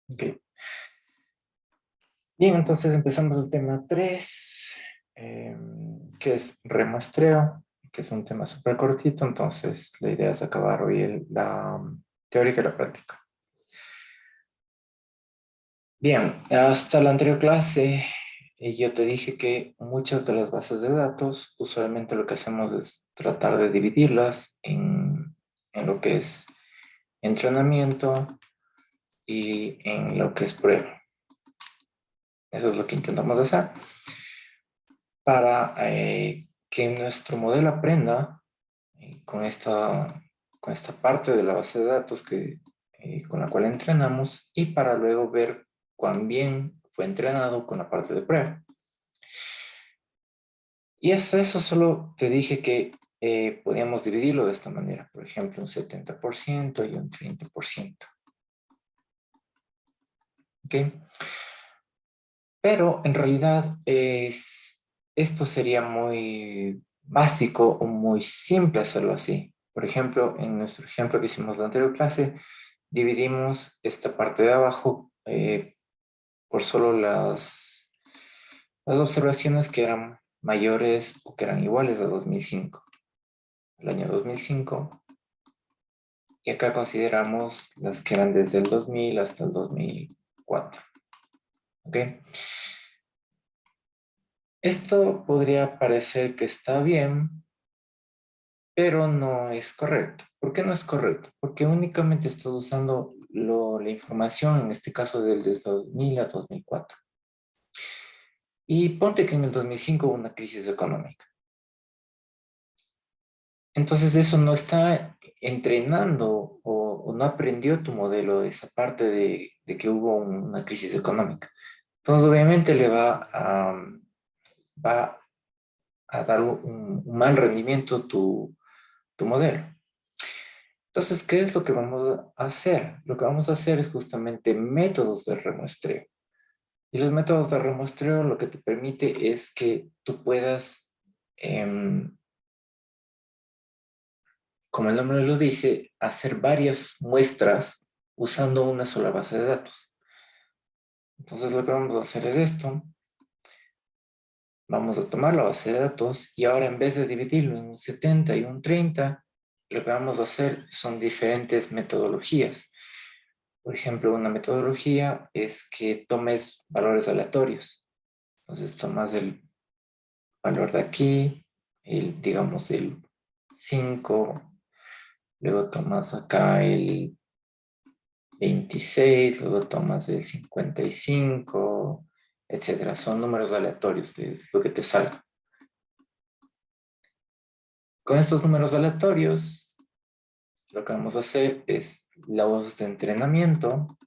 Ok. Bien, entonces empezamos el tema 3, que es remuestreo, que es un tema súper cortito, entonces la idea es acabar hoy la teórica y la práctica. Bien, hasta la anterior clase yo te dije que muchas de las bases de datos, usualmente lo que hacemos es tratar de dividirlas en lo que es entrenamiento y en lo que es prueba. Eso es lo que intentamos hacer para que nuestro modelo aprenda con con esta parte de la base de datos con la cual entrenamos y para luego ver cuán bien fue entrenado con la parte de prueba. Y hasta eso solo te dije que podíamos dividirlo de esta manera, por ejemplo, un 70% y un 30%. ¿Ok? Pero en realidad esto sería muy básico o muy simple hacerlo así. Por ejemplo, en nuestro ejemplo que hicimos en la anterior clase, dividimos esta parte de abajo por solo las observaciones que eran mayores o que eran iguales a 2005, el año 2005. Y acá consideramos las que eran desde el 2000 hasta el 2004. ¿Ok? Esto podría parecer que está bien, pero no es correcto. ¿Por qué no es correcto? Porque únicamente estás usando la información, en este caso desde 2000 a 2004. Y ponte que en el 2005 hubo una crisis económica. Entonces eso no está entrenando o no aprendió tu modelo esa parte de que hubo una crisis económica. Entonces obviamente va a dar un mal rendimiento tu modelo. Entonces, ¿qué es lo que vamos a hacer? Lo que vamos a hacer es justamente métodos de remuestreo. Y los métodos de remuestreo lo que te permite es que tú puedas, como el nombre lo dice, hacer varias muestras usando una sola base de datos. Entonces, lo que vamos a hacer es esto. Vamos a tomar la base de datos y ahora en vez de dividirlo en un 70 y un 30, lo que vamos a hacer son diferentes metodologías. Por ejemplo, una metodología es que tomes valores aleatorios. Entonces tomas el valor de aquí, digamos el 5, luego tomas acá el 26, luego tomas el 55, etcétera. Son números aleatorios, es lo que te salga. Con estos números aleatorios, lo que vamos a hacer es la voz de entrenamiento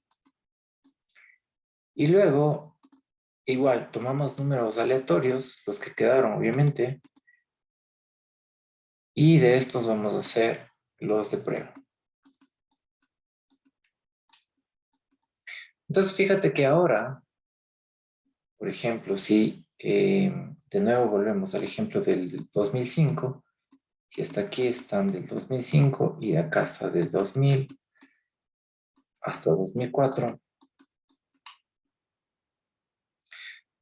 y luego, igual, tomamos números aleatorios, los que quedaron obviamente, y de estos vamos a hacer los de prueba. Entonces, fíjate que ahora, por ejemplo, si de nuevo volvemos al ejemplo del 2005, si hasta aquí están del 2005 y de acá está del 2000 hasta 2004.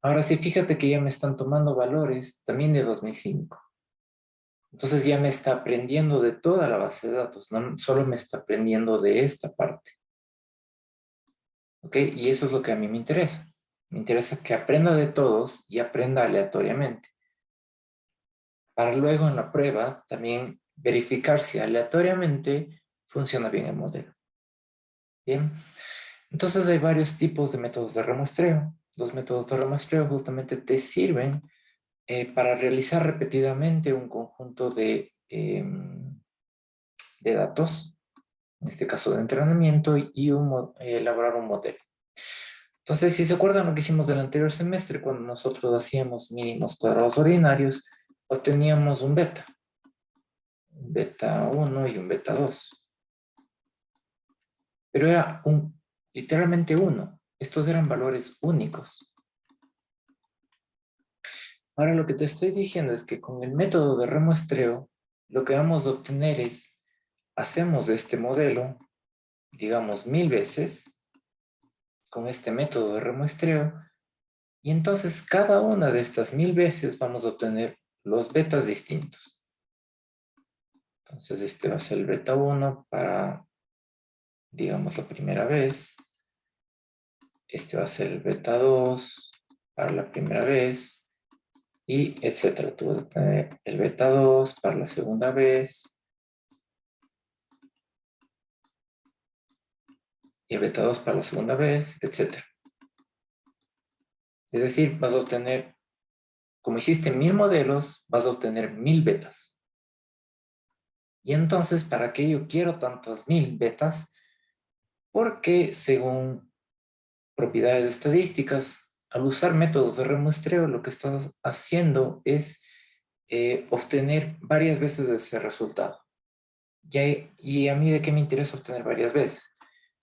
Ahora sí, fíjate que ya me están tomando valores también de 2005. Entonces ya me está aprendiendo de toda la base de datos, no solo me está aprendiendo de esta parte. ¿Ok? Y eso es lo que a mí me interesa. Me interesa que aprenda de todos y aprenda aleatoriamente. Para luego en la prueba también verificar si aleatoriamente funciona bien el modelo. Bien. Entonces hay varios tipos de métodos de remuestreo. Los métodos de remuestreo justamente te sirven para realizar repetidamente un conjunto de datos, en este caso de entrenamiento, y elaborar un modelo. Entonces, si se acuerdan lo que hicimos del anterior semestre, cuando nosotros hacíamos mínimos cuadrados ordinarios, obteníamos un beta 1 y un beta 2. Pero era literalmente uno. Estos eran valores únicos. Ahora lo que te estoy diciendo es que con el método de remuestreo, lo que vamos a obtener es, hacemos este modelo, digamos 1000 veces, con este método de remuestreo. Y entonces cada una de estas 1000 veces vamos a obtener los betas distintos. Entonces este va a ser el beta 1 para, digamos, la primera vez. Este va a ser el beta 2 para la primera vez. Y etcétera. Tú vas a tener el beta 2 para la segunda vez. Y el beta 2 para la segunda vez, etcétera. Es decir, vas a obtener, como hiciste 1000 modelos, vas a obtener 1000 betas. Y entonces, ¿para qué yo quiero tantas 1000 betas? Porque según propiedades estadísticas, al usar métodos de remuestreo, lo que estás haciendo es obtener varias veces ese resultado. Y a mí, ¿de qué me interesa obtener varias veces?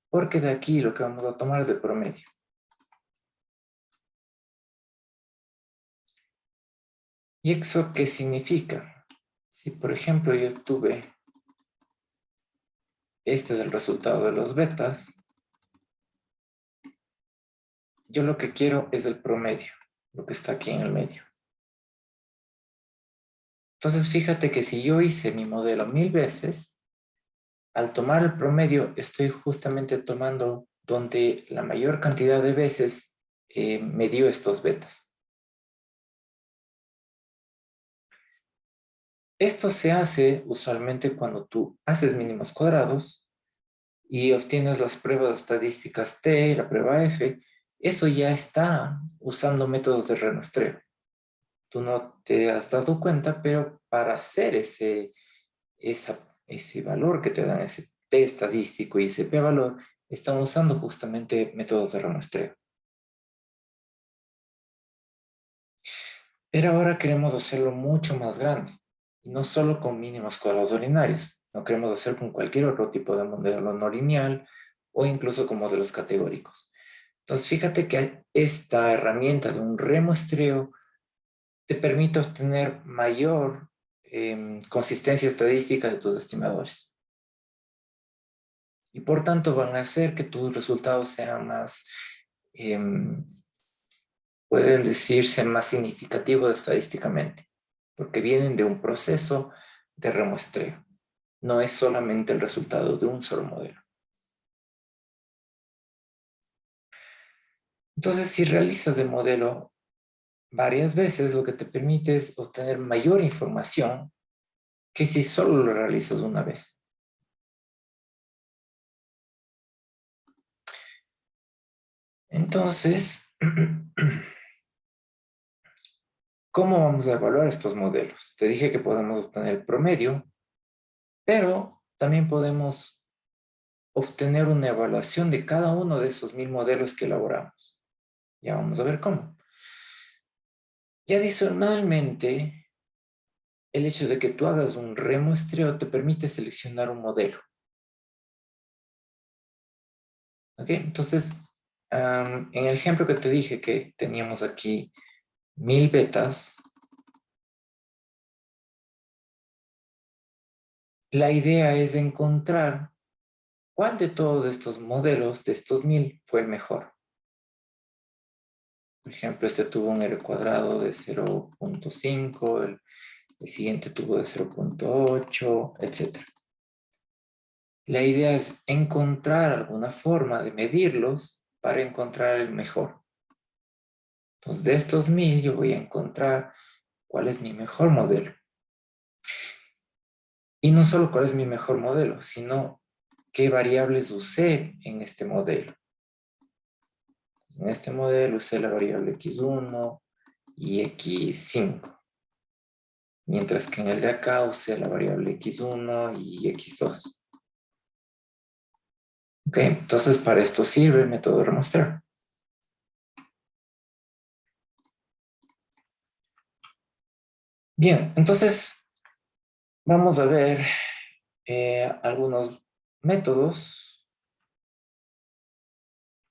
Porque de aquí lo que vamos a tomar es el promedio. ¿Y eso qué significa? Si, por ejemplo, yo tuve, este es el resultado de los betas, yo lo que quiero es el promedio, lo que está aquí en el medio. Entonces, fíjate que si yo hice mi modelo 1000 veces, al tomar el promedio, estoy justamente tomando donde la mayor cantidad de veces me dio estos betas. Esto se hace usualmente cuando tú haces mínimos cuadrados y obtienes las pruebas estadísticas T, la prueba F. Eso ya está usando métodos de remuestreo. Tú no te has dado cuenta, pero para hacer ese valor que te dan, ese T estadístico y ese P valor, están usando justamente métodos de remuestreo. Pero ahora queremos hacerlo mucho más grande, y no solo con mínimos cuadrados ordinarios, no queremos hacer con cualquier otro tipo de modelo no lineal o incluso con modelos categóricos. Entonces, fíjate que esta herramienta de un remuestreo te permite obtener mayor consistencia estadística de tus estimadores. Y por tanto van a hacer que tus resultados sean más, pueden decirse más significativos estadísticamente, porque vienen de un proceso de remuestreo. No es solamente el resultado de un solo modelo. Entonces, si realizas el modelo varias veces, lo que te permite es obtener mayor información que si solo lo realizas una vez. Entonces, ¿cómo vamos a evaluar estos modelos? Te dije que podemos obtener el promedio, pero también podemos obtener una evaluación de cada uno de esos 1000 modelos que elaboramos. Ya vamos a ver cómo. Y adicionalmente, el hecho de que tú hagas un remuestreo te permite seleccionar un modelo. ¿Ok? Entonces, en el ejemplo que te dije que teníamos aquí 1000 betas, la idea es encontrar cuál de todos estos modelos, de estos 1000, fue el mejor. Por ejemplo, este tuvo un R cuadrado de 0.5, el siguiente tuvo de 0.8, etc. La idea es encontrar alguna forma de medirlos para encontrar el mejor. Entonces, de estos 1000 yo voy a encontrar cuál es mi mejor modelo. Y no solo cuál es mi mejor modelo, sino qué variables usé en este modelo. En este modelo usé la variable x1 y x5. Mientras que en el de acá usé la variable x1 y x2. Ok, entonces para esto sirve el método de remuestreo. Bien, entonces vamos a ver algunos métodos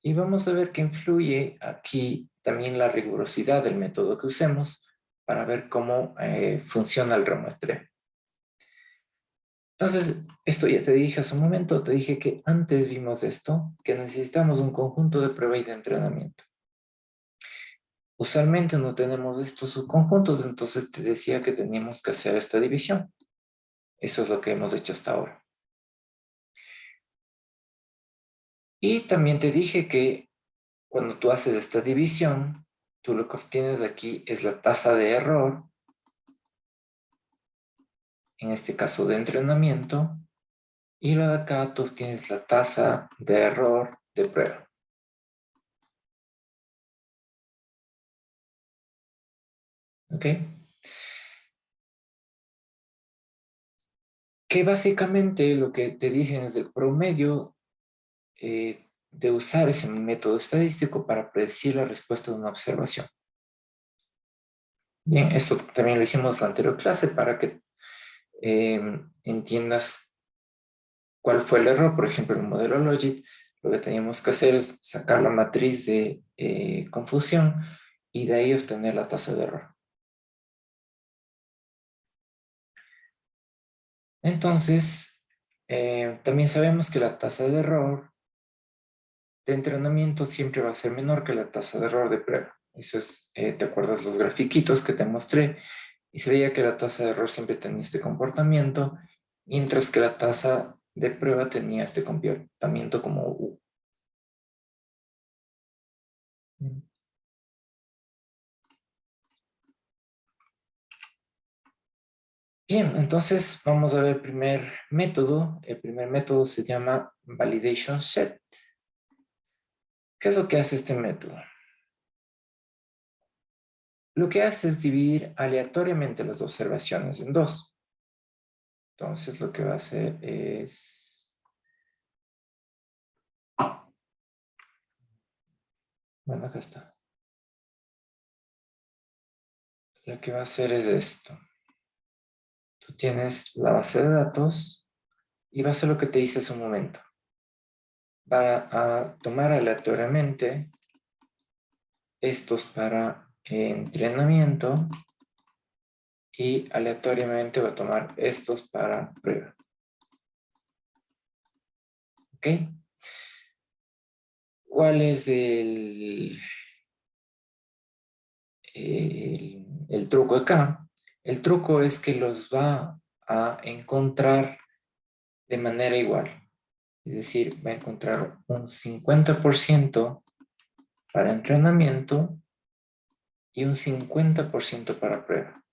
y vamos a ver que influye aquí también la rigurosidad del método que usemos para ver cómo funciona el remuestreo. Entonces, esto ya te dije hace un momento, te dije que antes vimos esto, que necesitamos un conjunto de prueba y de entrenamiento. Usualmente no tenemos estos subconjuntos, entonces te decía que teníamos que hacer esta división. Eso es lo que hemos hecho hasta ahora. Y también te dije que cuando tú haces esta división, tú lo que obtienes aquí es la tasa de error, en este caso de entrenamiento, y lo de acá tú obtienes la tasa de error de prueba. ¿Ok? Que básicamente lo que te dicen es el promedio de usar ese método estadístico para predecir la respuesta de una observación. Bien, esto también lo hicimos en la anterior clase para que entiendas cuál fue el error. Por ejemplo, en el modelo Logit, lo que teníamos que hacer es sacar la matriz de confusión y de ahí obtener la tasa de error. Entonces, también sabemos que la tasa de error de entrenamiento siempre va a ser menor que la tasa de error de prueba. Eso es, ¿te acuerdas los grafiquitos que te mostré? Y se veía que la tasa de error siempre tenía este comportamiento, mientras que la tasa de prueba tenía este comportamiento como U. Bien, entonces vamos a ver el primer método. El primer método se llama Validation Set. ¿Qué es lo que hace este método? Lo que hace es dividir aleatoriamente las observaciones en dos. Entonces lo que va a hacer es... Bueno, acá está. Lo que va a hacer es esto. Tú tienes la base de datos y va a hacer lo que te hice hace un momento. Va a tomar aleatoriamente estos para entrenamiento y aleatoriamente va a tomar estos para prueba. ¿Ok? ¿Cuál es el truco acá? El truco es que los va a encontrar de manera igual. Es decir, va a encontrar un 50% para entrenamiento y un 50% para prueba.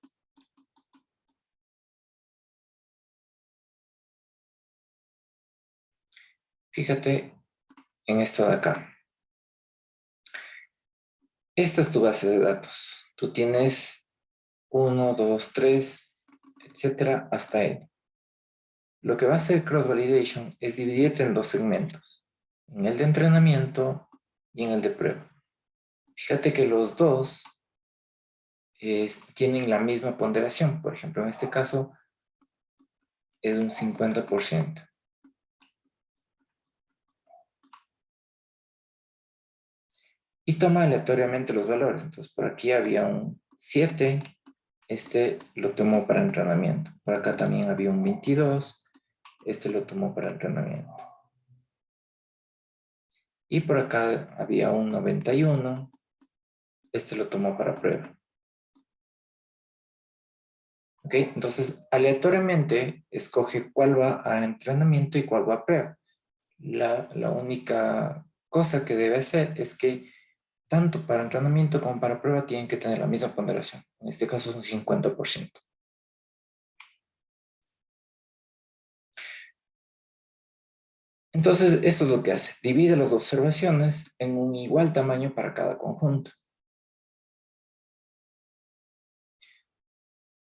Fíjate en esto de acá. Esta es tu base de datos. Tú tienes 1, 2, 3, etcétera, hasta N. Lo que va a hacer Cross Validation es dividirte en dos segmentos, en el de entrenamiento y en el de prueba. Fíjate que los dos tienen la misma ponderación. Por ejemplo, en este caso es un 50%. Y toma aleatoriamente los valores. Entonces, por aquí había un 7, este lo tomó para entrenamiento. Por acá también había un 22, este lo tomó para entrenamiento. Y por acá había un 91, este lo tomó para prueba. ¿Ok? Entonces, aleatoriamente escoge cuál va a entrenamiento y cuál va a prueba. La única cosa que debe hacer es que tanto para entrenamiento como para prueba tienen que tener la misma ponderación. En este caso es un 50%. Entonces, esto es lo que hace. Divide las observaciones en un igual tamaño para cada conjunto.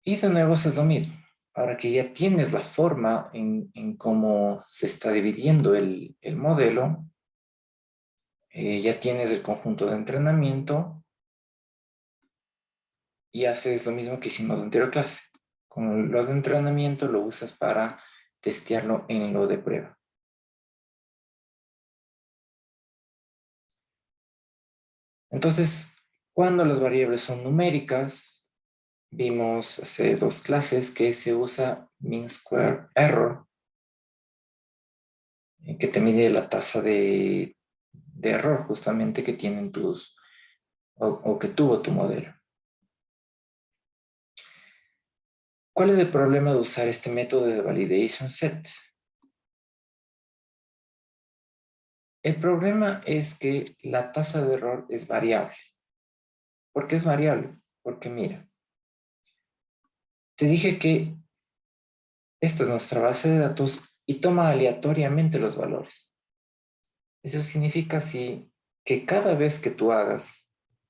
Y de nuevo es lo mismo. Ahora que ya tienes la forma en cómo se está dividiendo el modelo, ya tienes el conjunto de entrenamiento y haces lo mismo que hicimos en la anterior clase. Con lo de entrenamiento lo usas para testearlo en lo de prueba. Entonces, cuando las variables son numéricas, vimos hace dos clases que se usa mean square error que te mide la tasa de error justamente que tienen o que tuvo tu modelo. ¿Cuál es el problema de usar este método de validation set? El problema es que la tasa de error es variable. ¿Por qué es variable? Porque mira, te dije que esta es nuestra base de datos y toma aleatoriamente los valores. Eso significa que cada vez que tú hagas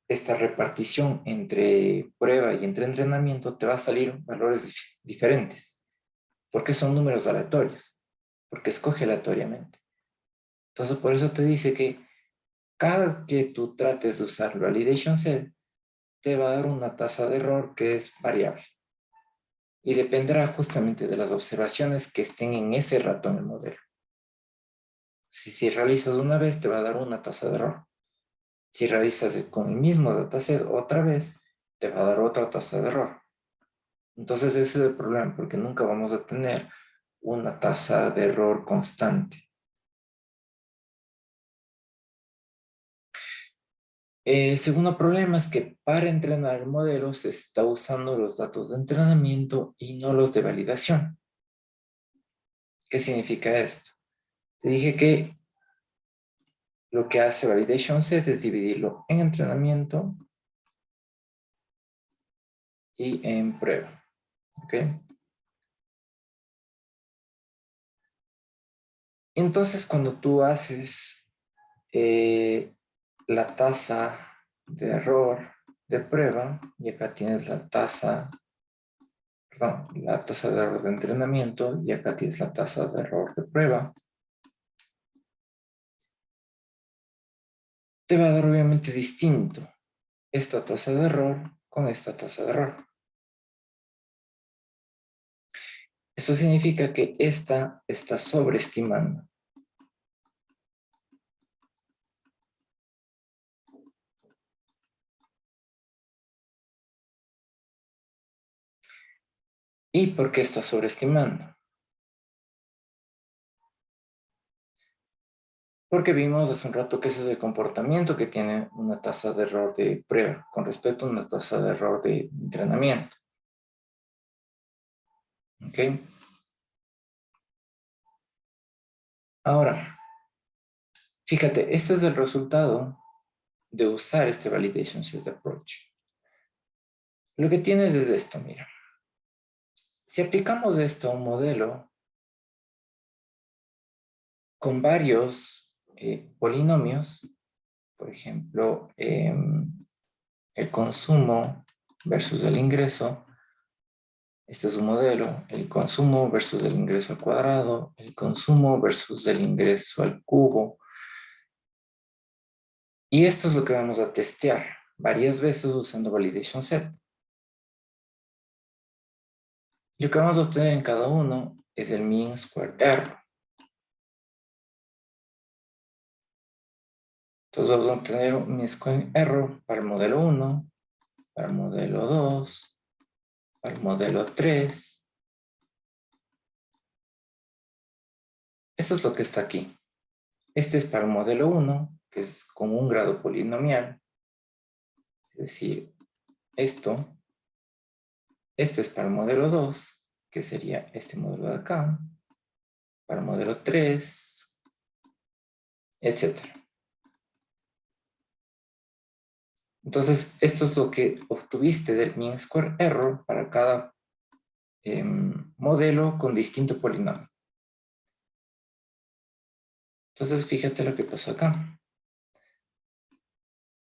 esta repartición entre prueba y entre entrenamiento, te va a salir valores diferentes, porque son números aleatorios, porque escoge aleatoriamente. Entonces, por eso te dice que cada que tú trates de usar el validation set, te va a dar una tasa de error que es variable y dependerá justamente de las observaciones que estén en ese rato en el modelo. Si realizas una vez, te va a dar una tasa de error. Si realizas con el mismo dataset otra vez, te va a dar otra tasa de error. Entonces ese es el problema, porque nunca vamos a tener una tasa de error constante. El segundo problema es que para entrenar el modelo se está usando los datos de entrenamiento y no los de validación. ¿Qué significa esto? Te dije que lo que hace Validation Set es dividirlo en entrenamiento y en prueba. ¿Ok? Entonces, cuando tú haces eh, la tasa de error de prueba, y acá tienes la tasa de error de entrenamiento, y acá tienes la tasa de error de prueba, te va a dar obviamente distinto esta tasa de error con esta tasa de error. Eso significa que esta está sobreestimando. ¿Y por qué está sobreestimando? Porque vimos hace un rato que ese es el comportamiento que tiene una tasa de error de prueba con respecto a una tasa de error de entrenamiento. ¿Ok? Ahora, fíjate, este es el resultado de usar este Validation Set Approach. Lo que tienes es esto, mira. Si aplicamos esto a un modelo con varios polinomios, por ejemplo, el consumo versus el ingreso, este es un modelo, el consumo versus el ingreso al cuadrado, el consumo versus el ingreso al cubo. Y esto es lo que vamos a testear varias veces usando Validation Set. Lo que vamos a obtener en cada uno es el mean square error. Entonces vamos a obtener un mean square error para el modelo 1, para el modelo 2, para el modelo 3. Eso es lo que está aquí. Este es para el modelo 1, que es con un grado polinomial. Es decir, esto. Este es para el modelo 2, que sería este modelo de acá. Para el modelo 3, etcétera. Entonces, esto es lo que obtuviste del mean square error para cada modelo con distinto polinomio. Entonces, fíjate lo que pasó acá.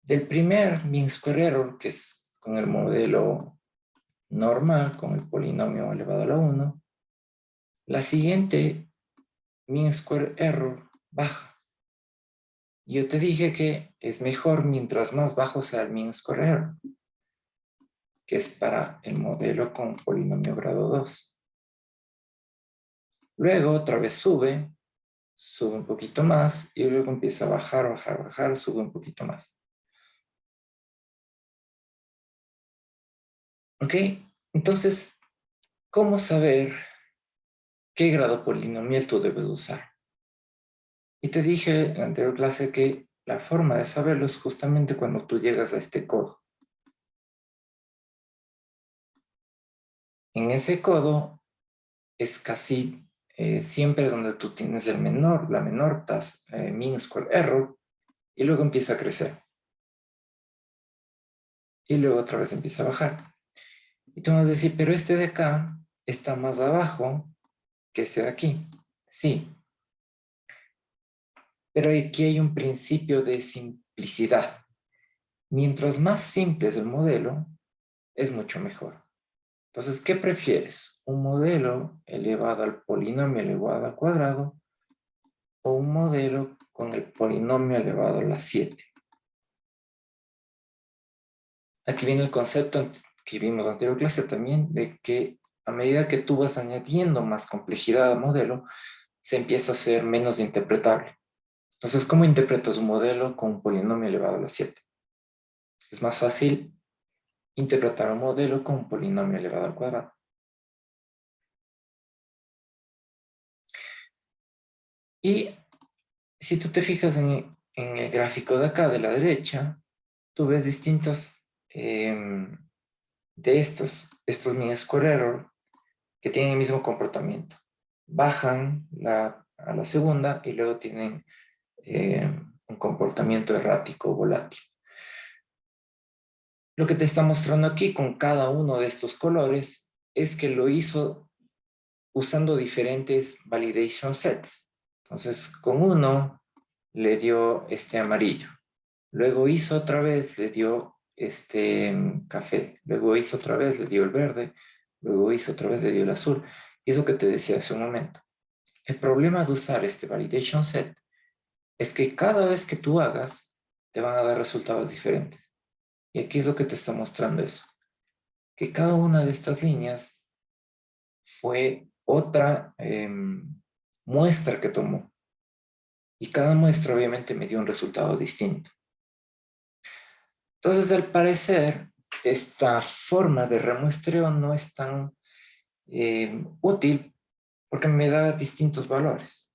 Del primer mean square error, que es con el modelo normal, con el polinomio elevado a la 1, la siguiente mean square error baja. Yo te dije que es mejor mientras más bajo sea el mean square error, que es para el modelo con polinomio grado 2. Luego otra vez sube un poquito más y luego empieza a bajar, bajar, bajar, sube un poquito más. ¿Ok? Entonces, ¿cómo saber qué grado polinomial tú debes usar? Y te dije en la anterior clase que la forma de saberlo es justamente cuando tú llegas a este codo. En ese codo es casi siempre donde tú tienes la menor tasa, mean square error, y luego empieza a crecer. Y luego otra vez empieza a bajar. Y tú vas a decir, pero este de acá está más abajo que este de aquí. Sí, pero aquí hay un principio de simplicidad. Mientras más simple es el modelo, es mucho mejor. Entonces, ¿qué prefieres? ¿Un modelo elevado al polinomio elevado al cuadrado o un modelo con el polinomio elevado a la 7? Aquí viene el concepto que vimos en la anterior clase también, de que a medida que tú vas añadiendo más complejidad al modelo, se empieza a ser menos interpretable. Entonces, ¿cómo interpretas un modelo con un polinomio elevado a la 7? Es más fácil interpretar un modelo con un polinomio elevado al cuadrado. Y si tú te fijas en el gráfico de acá, de la derecha, tú ves distintos de estos mean square error que tienen el mismo comportamiento. Bajan a la segunda y luego tienen un comportamiento errático o volátil. Lo que te está mostrando aquí con cada uno de estos colores es que lo hizo usando diferentes validation sets. Entonces, con uno le dio este amarillo. Luego hizo otra vez, le dio este café. Luego hizo otra vez, le dio el verde. Luego hizo otra vez, le dio el azul. Y es lo que te decía hace un momento. El problema de usar este validation set es que cada vez que tú hagas, te van a dar resultados diferentes. Y aquí es lo que te está mostrando eso. Que cada una de estas líneas fue otra muestra que tomó. Y cada muestra obviamente me dio un resultado distinto. Entonces, al parecer, esta forma de remuestreo no es tan útil porque me da distintos valores.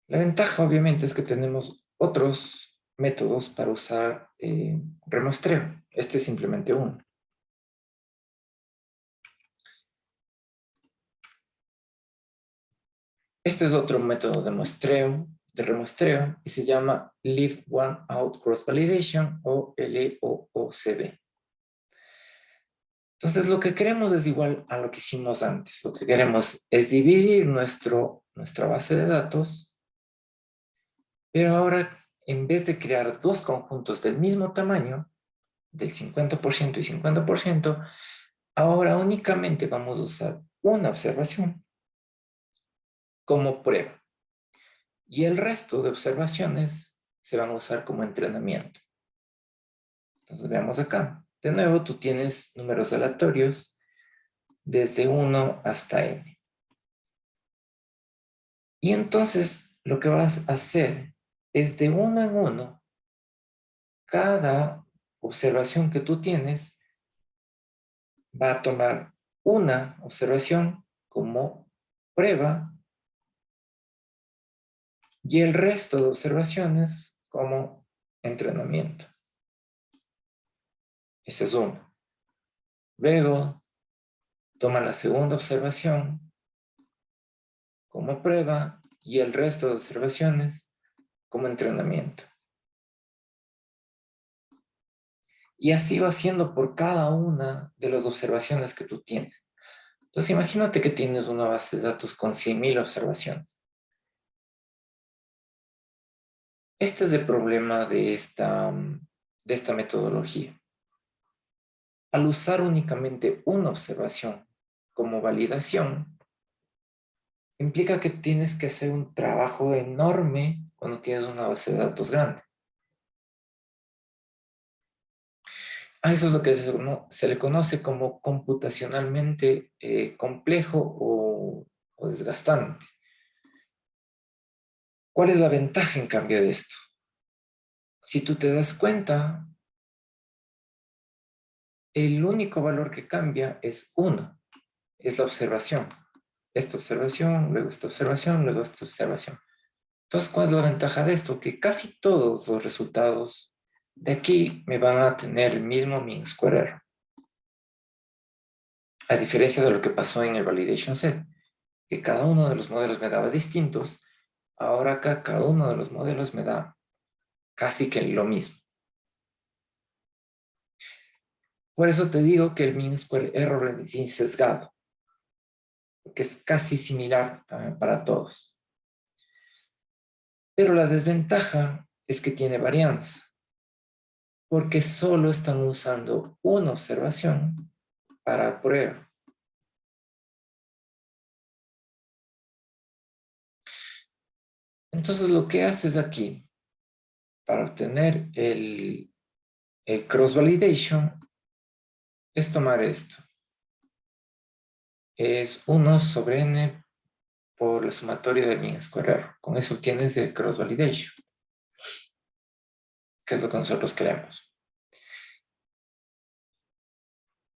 La ventaja, obviamente, es que tenemos otros métodos para usar remuestreo. Este es simplemente uno. Este es otro método de remuestreo, y se llama Leave One Out Cross Validation o LOOCV. Entonces, lo que queremos es igual a lo que hicimos antes. Lo que queremos es dividir nuestra base de datos, pero ahora, en vez de crear dos conjuntos del mismo tamaño, del 50% y 50%, ahora únicamente vamos a usar una observación como prueba. Y el resto de observaciones se van a usar como entrenamiento. Entonces, veamos acá. De nuevo, tú tienes números aleatorios desde 1 hasta n. Y entonces lo que vas a hacer es de uno en uno, cada observación que tú tienes va a tomar una observación como prueba y el resto de observaciones como entrenamiento. Ese es uno. Luego toma la segunda observación como prueba y el resto de observaciones como entrenamiento. Y así va haciendo por cada una de las observaciones que tú tienes. Entonces imagínate que tienes una base de datos con 100,000 observaciones. Este es el problema de esta metodología. Al usar únicamente una observación como validación, implica que tienes que hacer un trabajo enorme cuando tienes una base de datos grande. A eso es lo que se le conoce como computacionalmente complejo o desgastante. ¿Cuál es la ventaja en cambio de esto? Si tú te das cuenta, el único valor que cambia es 1, es la observación. esta observación, luego esta observación, luego esta observación. Entonces, ¿cuál es la ventaja de esto? Que casi todos los resultados de aquí me van a tener el mismo mean square error. A diferencia de lo que pasó en el validation set, que cada uno de los modelos me daba distintos, ahora acá cada uno de los modelos me da casi que lo mismo. Por eso te digo que el mean square error es sesgado, que es casi similar para todos. Pero la desventaja es que tiene varianza, porque solo están usando una observación para prueba. Entonces lo que haces aquí para obtener el cross validation es tomar esto. Es 1 sobre n por la sumatoria del mean square error. Con eso obtienes el cross validation, que es lo que nosotros queremos.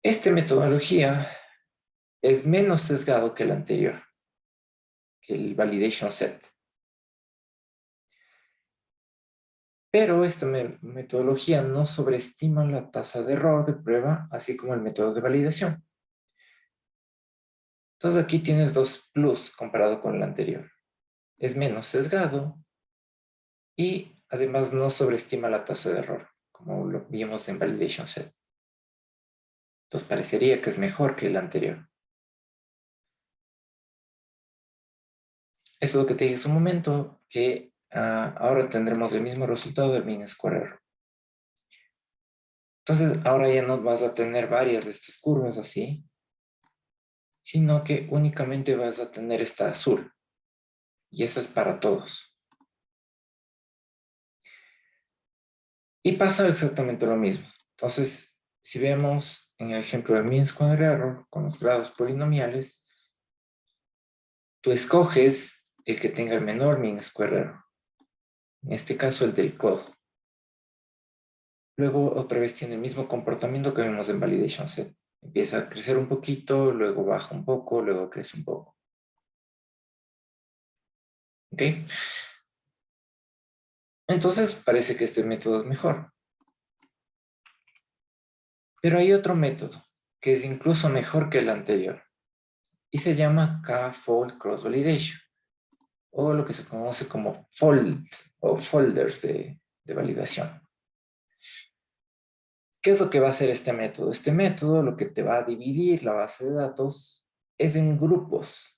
Esta metodología es menos sesgado que el anterior, que el validation set. Pero esta metodología no sobreestima la tasa de error de prueba, así como el método de validación. Entonces aquí tienes dos plus comparado con el anterior. Es menos sesgado y además no sobreestima la tasa de error, como lo vimos en validation set. Entonces parecería que es mejor que el anterior. Esto es lo que te dije hace un momento, que ahora tendremos el mismo resultado del mean square error. Entonces ahora ya no vas a tener varias de estas curvas así, sino que únicamente vas a tener esta azul. Y esa es para todos. Y pasa exactamente lo mismo. Entonces, si vemos en el ejemplo del mean square error con los grados polinomiales, tú escoges el que tenga el menor mean square error. En este caso, el del codo. Luego, otra vez tiene el mismo comportamiento que vimos en validation set. Empieza a crecer un poquito, luego baja un poco, luego crece un poco. ¿Ok? Entonces, parece que este método es mejor. Pero hay otro método que es incluso mejor que el anterior y se llama K-fold cross validation, o lo que se conoce como fold o folders de validación. ¿Qué es lo que va a hacer este método? Este método lo que te va a dividir la base de datos es en grupos.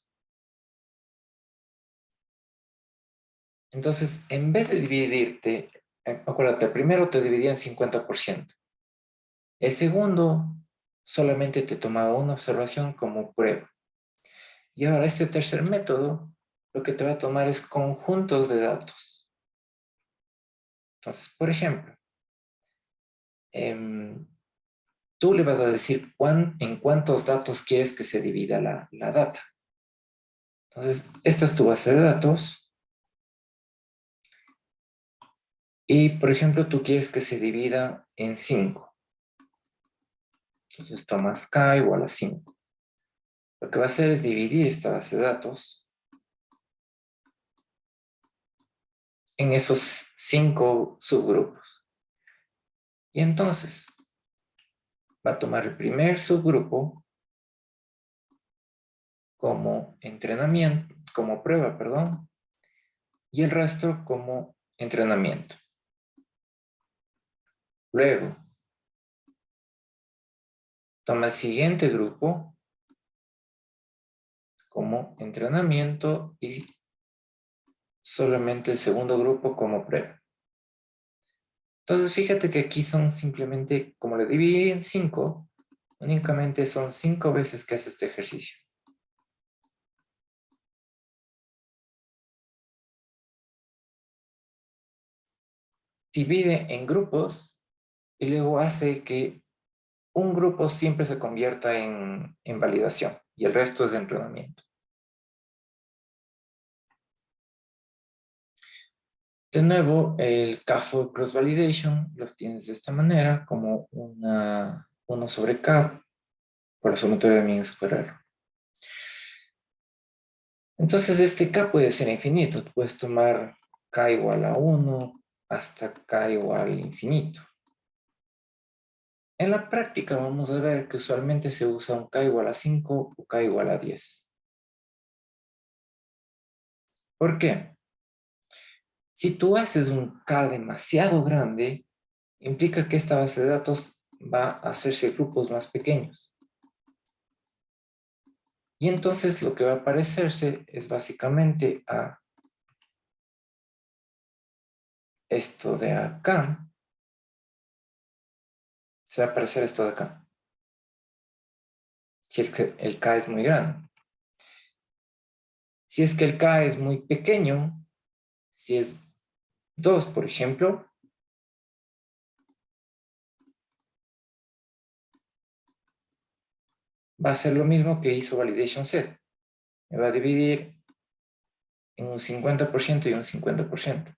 Entonces, en vez de dividirte, acuérdate, el primero te dividía en 50%. El segundo solamente te tomaba una observación como prueba. Y ahora este tercer método lo que te va a tomar es conjuntos de datos. Entonces, por ejemplo, tú le vas a decir en cuántos datos quieres que se divida la data. Entonces, esta es tu base de datos. Y, por ejemplo, tú quieres que se divida en 5. Entonces, tomas k igual a 5. Lo que va a hacer es dividir esta base de datos en esos 5 subgrupos. Y entonces, va a tomar el primer subgrupo como entrenamiento, como prueba, perdón, y el resto como entrenamiento. Luego, toma el siguiente grupo como entrenamiento y solamente el segundo grupo como prueba. Entonces, fíjate que aquí son simplemente, como le dividí en 5, únicamente son 5 veces que hace este ejercicio. Divide en grupos y luego hace que un grupo siempre se convierta en validación y el resto es de entrenamiento. De nuevo, el K-fold cross validation lo obtienes de esta manera, como 1 sobre K por la sumatoria de mean square error. Entonces este K puede ser infinito. Tú puedes tomar K igual a 1 hasta K igual a infinito. En la práctica vamos a ver que usualmente se usa un K igual a 5 o K igual a 10. ¿Por qué? Si tú haces un K demasiado grande, implica que esta base de datos va a hacerse grupos más pequeños. Y entonces lo que va a parecerse es básicamente a esto de acá. Se va a parecer esto de acá. Si es que el K es muy grande. Si es que el K es muy pequeño, si es 2, por ejemplo, va a ser lo mismo que hizo validation set. Me va a dividir en un 50% y un 50%.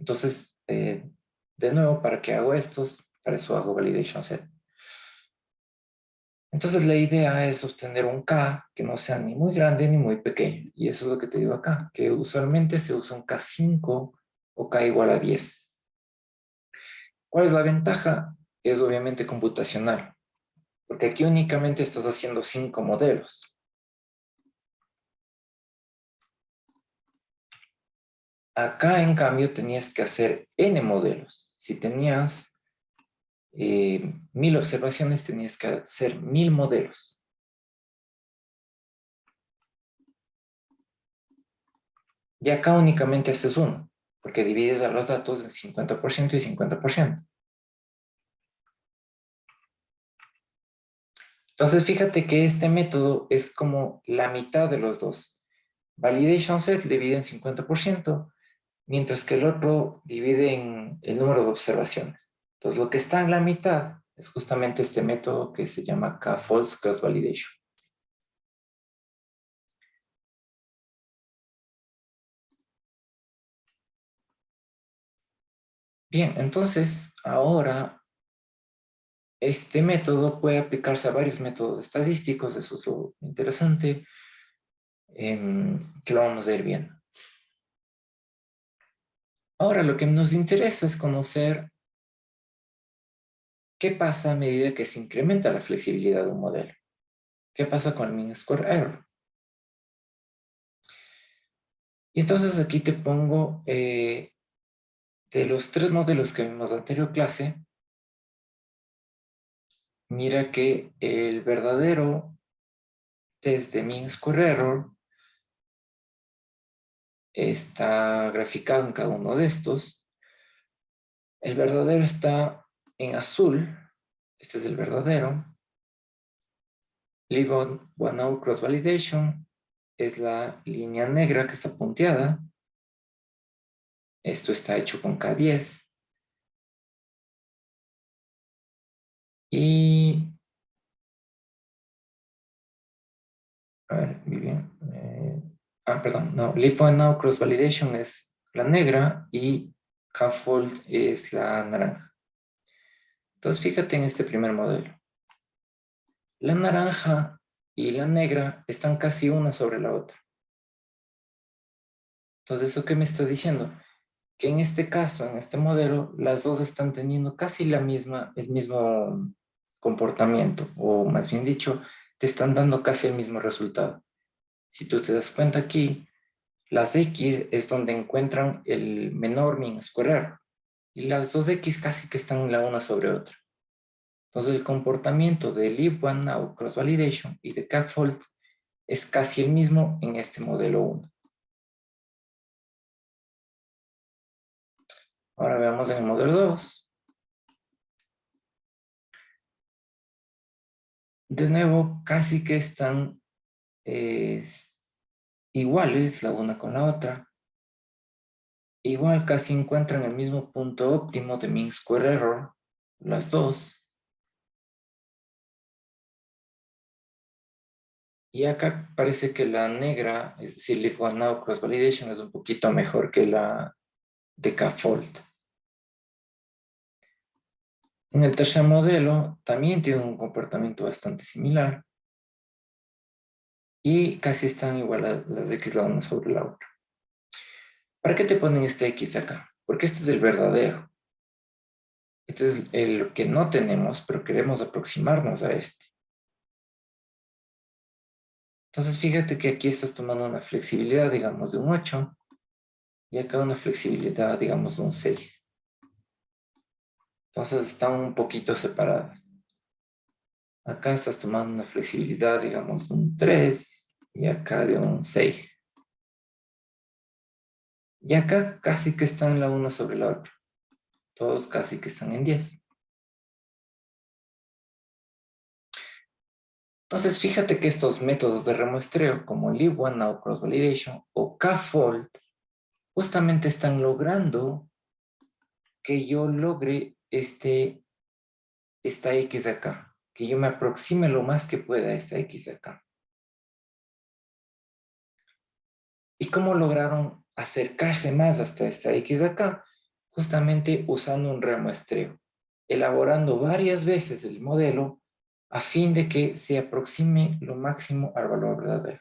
Entonces, de nuevo, ¿para qué hago estos? Para eso hago validation set. Entonces la idea es obtener un K que no sea ni muy grande ni muy pequeño. Y eso es lo que te digo acá, que usualmente se usa un K5 o K igual a 10. ¿Cuál es la ventaja? Es obviamente computacional, porque aquí únicamente estás haciendo 5 modelos. Acá, en cambio, tenías que hacer N modelos. Si tenías 1000 observaciones, tenías que hacer 1000 modelos. Y acá únicamente haces uno, porque divides a los datos en 50% y 50%. Entonces, fíjate que este método es como la mitad de los dos. Validation set divide en 50%, mientras que el otro divide en el número de observaciones. Entonces, lo que está en la mitad es justamente este método que se llama K-False Cross Validation. Bien, entonces, ahora este método puede aplicarse a varios métodos estadísticos, eso es lo interesante, que lo vamos a ir viendo. Ahora, lo que nos interesa es conocer qué pasa a medida que se incrementa la flexibilidad de un modelo. ¿Qué pasa con el mean square error? Y entonces aquí te pongo de los 3 modelos que vimos en la anterior clase, mira que el verdadero test de mean square error está graficado en cada uno de estos. El verdadero está en azul, este es el verdadero. Leave one out cross validation es la línea negra que está punteada. Esto está hecho con K10. Y, a ver, muy bien. Perdón, no, Leave one out cross validation es la negra y K-fold es la naranja. Entonces, fíjate en este primer modelo. La naranja y la negra están casi una sobre la otra. Entonces, ¿eso qué me está diciendo? Que en este caso, en este modelo, las dos están teniendo casi el mismo comportamiento, o más bien dicho, te están dando casi el mismo resultado. Si tú te das cuenta aquí, las X es donde encuentran el menor mean square error, y las dos X casi que están la una sobre otra. Entonces el comportamiento de leave one now cross validation y de K-fold es casi el mismo en este modelo 1. Ahora veamos en el modelo 2. De nuevo, casi que están iguales la una con la otra. Igual casi encuentran el mismo punto óptimo de mean square error, las dos. Y acá parece que la negra, es decir, leave one now cross validation, es un poquito mejor que la de K-fold. En el tercer modelo también tiene un comportamiento bastante similar. y casi están igual a las x la una sobre la otra. ¿Para qué te ponen este x de acá? Porque este es el verdadero. Este es el que no tenemos, pero queremos aproximarnos a este. Entonces, fíjate que aquí estás tomando una flexibilidad, digamos, de un 8 y acá una flexibilidad, digamos, de un 6. Entonces, están un poquito separadas. Acá estás tomando una flexibilidad, digamos, de un 3 y acá de un 6. Y acá casi que están la una sobre la otra. Todos casi que están en 10. Entonces, fíjate que estos métodos de remuestreo, como Leave One Out Cross Validation o K-Fold, justamente están logrando que yo logre esta X de acá, que yo me aproxime lo más que pueda a esta X de acá. ¿Y cómo lograron acercarse más hasta esta X de acá? Justamente usando un remuestreo, elaborando varias veces el modelo a fin de que se aproxime lo máximo al valor verdadero.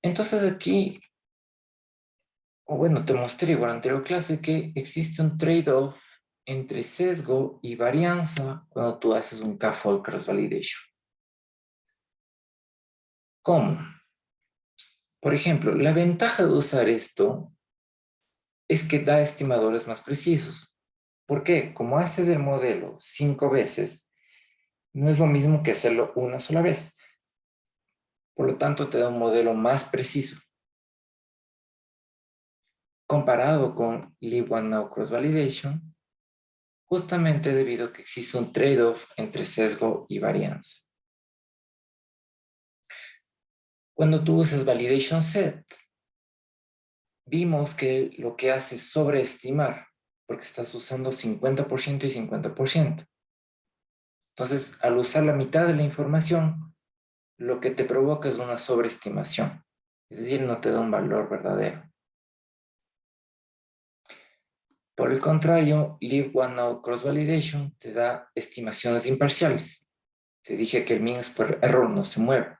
Entonces aquí, o bueno, te mostré igual en la anterior clase que existe un trade-off entre sesgo y varianza cuando tú haces un K-fold cross-validation. ¿Cómo? Por ejemplo, la ventaja de usar esto es que da estimadores más precisos. ¿Por qué? Como haces el modelo 5 veces, no es lo mismo que hacerlo una sola vez. Por lo tanto, te da un modelo más preciso. Comparado con Leave One Now Cross Validation, justamente debido a que existe un trade-off entre sesgo y varianza. Cuando tú usas Validation Set, vimos que lo que hace es sobreestimar, porque estás usando 50% y 50%. Entonces, al usar la mitad de la información, lo que te provoca es una sobreestimación. Es decir, no te da un valor verdadero. Por el contrario, Leave One Out Cross Validation te da estimaciones imparciales. Te dije que el mean square error no se mueve.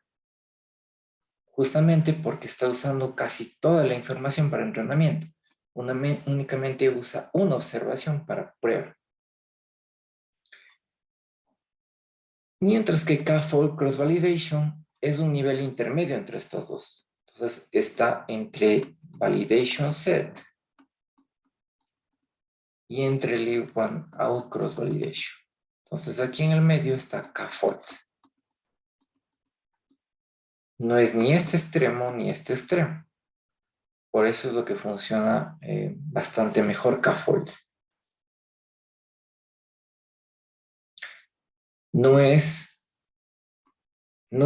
Justamente porque está usando casi toda la información para entrenamiento. Únicamente usa una observación para prueba. Mientras que K-Fold Cross Validation es un nivel intermedio entre estas dos. Entonces está entre Validation Set y entre Leave One Out Cross Validation. Entonces aquí en el medio está K-Fold. No es ni este extremo ni este extremo. Por eso es lo que funciona bastante mejor K-Fold. No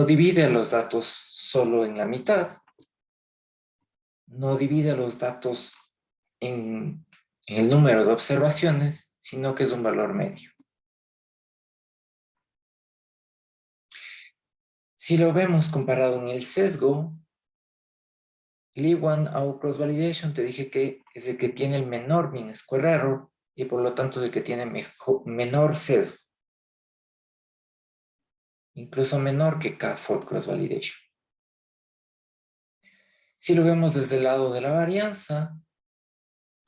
divide los datos solo en la mitad. No divide los datos en el número de observaciones, sino que es un valor medio. Si lo vemos comparado en el sesgo, Leave One Out Cross Validation te dije que es el que tiene el menor mean square error y por lo tanto es el que tiene menor sesgo. Incluso menor que K-Fold Cross Validation. Si lo vemos desde el lado de la varianza,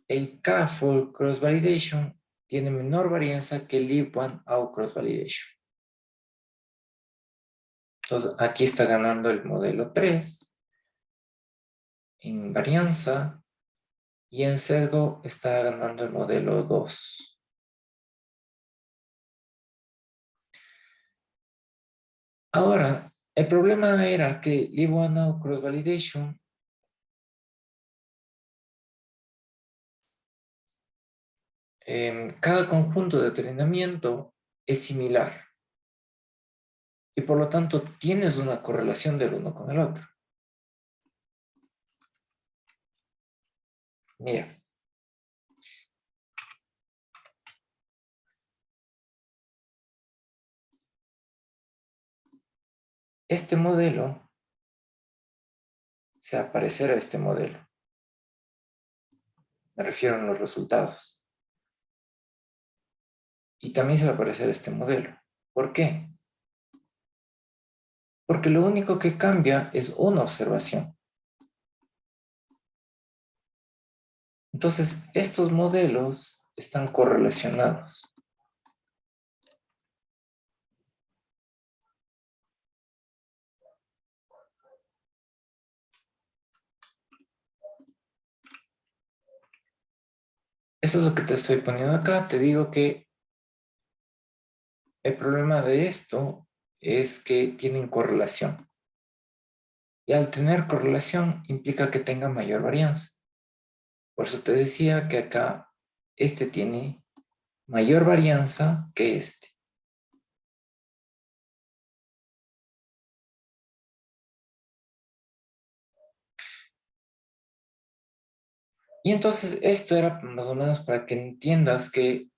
el K-Fold Cross Validation tiene menor varianza que el Leave One Out Cross Validation. Entonces aquí está ganando el modelo 3 en varianza y en sesgo está ganando el modelo 2. Ahora, el problema era que Leave One Out Cross Validation cada conjunto de entrenamiento es similar y por lo tanto tienes una correlación del uno con el otro. Mira, este modelo se va a parecer a este modelo. Me refiero a los resultados. Y también se va a aparecer este modelo. ¿Por qué? Porque lo único que cambia es una observación. Entonces, estos modelos están correlacionados. Eso es lo que te estoy poniendo acá. Te digo que el problema de esto es que tienen correlación. Y al tener correlación implica que tenga mayor varianza. Por eso te decía que acá este tiene mayor varianza que este. Y entonces esto era más o menos para que entiendas que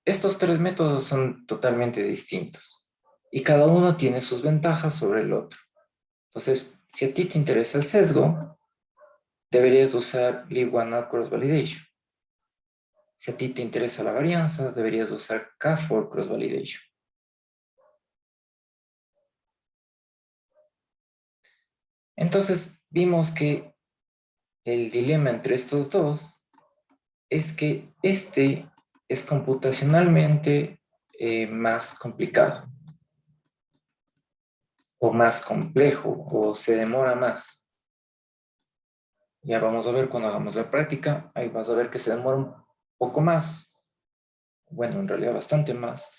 estos tres métodos son totalmente distintos y cada uno tiene sus ventajas sobre el otro. Entonces, si a ti te interesa el sesgo, deberías usar Lib1 Cross Validation. Si a ti te interesa la varianza, deberías usar K4 Cross Validation. Entonces, vimos que el dilema entre estos dos es que este es computacionalmente más complicado o más complejo o se demora más. Ya vamos a ver cuando hagamos la práctica, ahí vas a ver que se demora un poco más, bueno, en realidad bastante más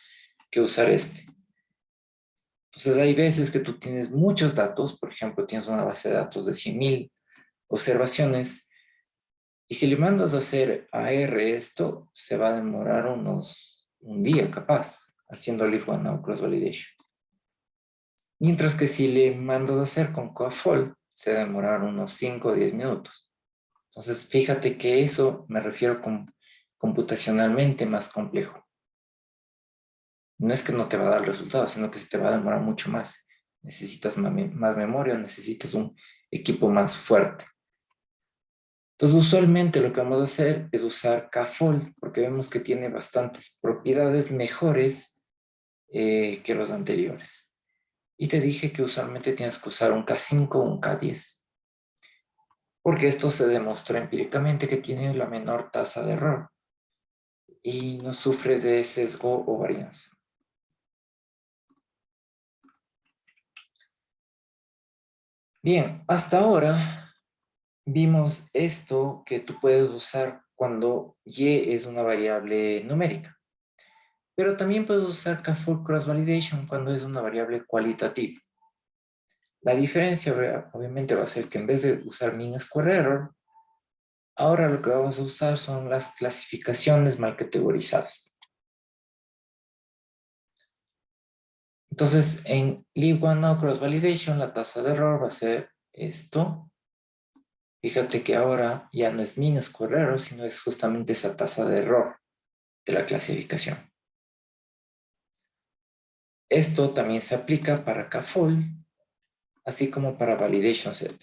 que usar este. Entonces hay veces que tú tienes muchos datos, por ejemplo, tienes una base de datos de 100,000 observaciones, y si le mandas a hacer a R esto, se va a demorar un día capaz, haciendo Leaf-1 Cross Validation. Mientras que si le mandas a hacer con Coafold, se va a demorar unos 5 o 10 minutos. Entonces, fíjate que eso me refiero con computacionalmente más complejo. No es que no te va a dar resultados, sino que se te va a demorar mucho más. Necesitas más memoria, necesitas un equipo más fuerte. Entonces, usualmente lo que vamos a hacer es usar Kfold, porque vemos que tiene bastantes propiedades mejores que los anteriores. Y te dije que usualmente tienes que usar un K5 o un K10, porque esto se demostró empíricamente que tiene la menor tasa de error y no sufre de sesgo o varianza. Bien, hasta ahora vimos esto que tú puedes usar cuando y es una variable numérica, pero también puedes usar K4 Cross Validation cuando es una variable cualitativa. La diferencia obviamente va a ser que en vez de usar mean square error, ahora lo que vamos a usar son las clasificaciones mal categorizadas. Entonces, en Lib1 Cross Validation, la tasa de error va a ser esto. Fíjate que ahora ya no es mean square error, sino es justamente esa tasa de error de la clasificación. Esto también se aplica para K-fold, así como para validation set.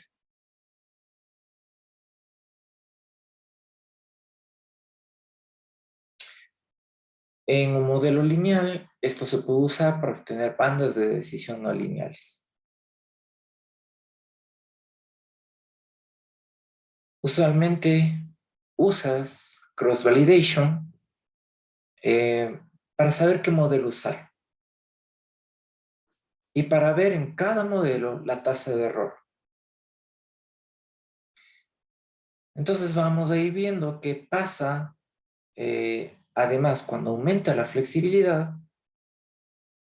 En un modelo lineal, esto se puede usar para obtener bandas de decisión no lineales. Usualmente usas cross-validation para saber qué modelo usar y para ver en cada modelo la tasa de error. Entonces vamos a ir viendo qué pasa, además, cuando aumenta la flexibilidad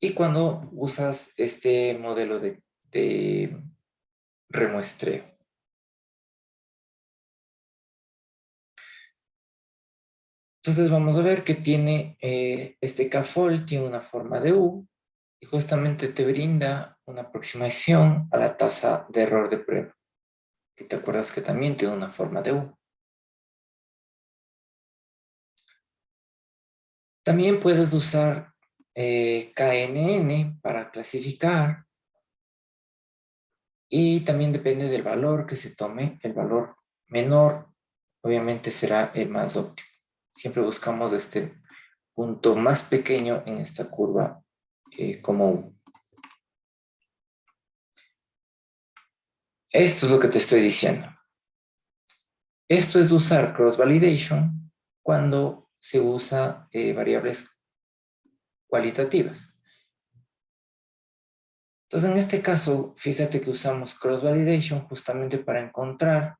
y cuando usas este modelo de remuestreo. Entonces vamos a ver que tiene este K-fold, tiene una forma de U y justamente te brinda una aproximación a la tasa de error de prueba, que te acuerdas que también tiene una forma de U. También puedes usar KNN para clasificar y también depende del valor que se tome. El valor menor obviamente será el más óptimo. Siempre buscamos este punto más pequeño en esta curva como U. Esto es lo que te estoy diciendo. Esto es usar cross-validation cuando se usa variables cualitativas. Entonces, en este caso, fíjate que usamos cross-validation justamente para encontrar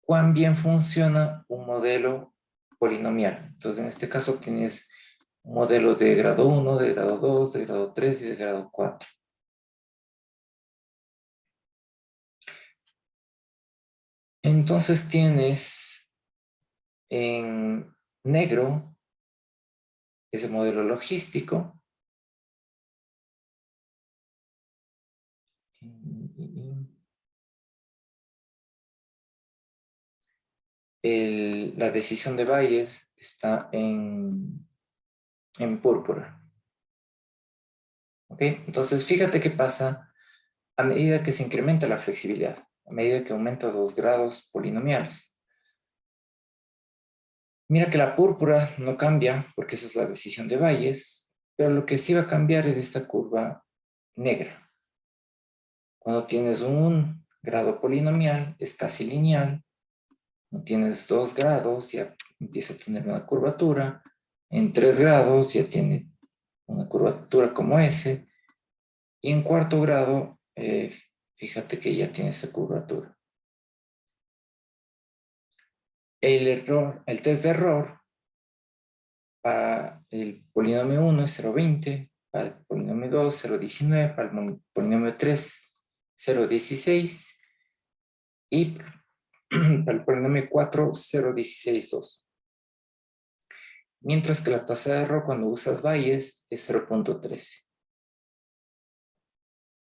cuán bien funciona un modelo polinomial. Entonces, en este caso tienes un modelo de grado 1, de grado 2, de grado 3 y de grado 4. Entonces tienes en negro ese modelo logístico. La decisión de Bayes está en púrpura. ¿Ok? Entonces, fíjate qué pasa a medida que se incrementa la flexibilidad, a medida que aumenta los grados polinomiales. Mira que la púrpura no cambia, porque esa es la decisión de Bayes, pero lo que sí va a cambiar es esta curva negra. Cuando tienes un grado polinomial, es casi lineal. Cuando tienes 2 grados, ya empieza a tener una curvatura. En 3 grados ya tiene una curvatura como S. Y en cuarto grado, fíjate que ya tiene esa curvatura. El test de error para el polinomio 1 es 0,20, para el polinomio 2 0,19, para el polinomio 3 0,16 y para el polinomio 4 0,16,2. Mientras que la tasa de error cuando usas Bayes es 0,13.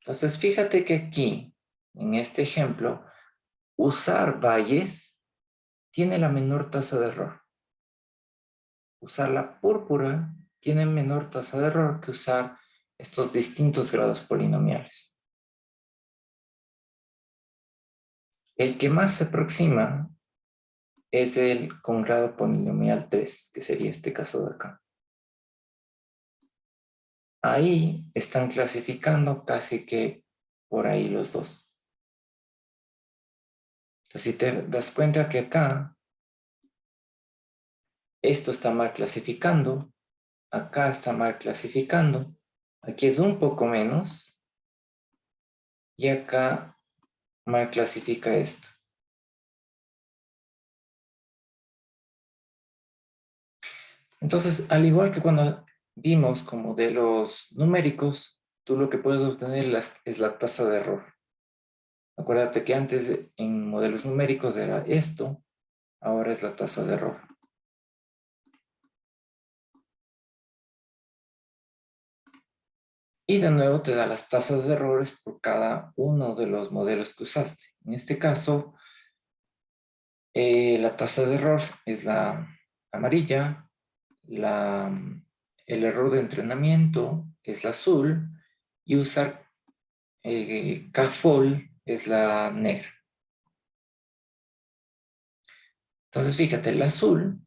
Entonces, fíjate que aquí, en este ejemplo, usar Bayes tiene la menor tasa de error. Usar la púrpura tiene menor tasa de error que usar estos distintos grados polinomiales. El que más se aproxima es el con grado polinomial 3, que sería este caso de acá. Ahí están clasificando casi que por ahí los dos. Entonces, si te das cuenta que acá esto está mal clasificando, acá está mal clasificando, aquí es un poco menos y acá mal clasifica esto. Entonces, al igual que cuando vimos con modelos numéricos, tú lo que puedes obtener es la tasa de error. Acuérdate que antes en modelos numéricos era esto, ahora es la tasa de error. Y de nuevo te da las tasas de errores por cada uno de los modelos que usaste. En este caso, la tasa de error es la amarilla, el error de entrenamiento es la azul y usar CAFOL es la negra. Entonces, fíjate, el azul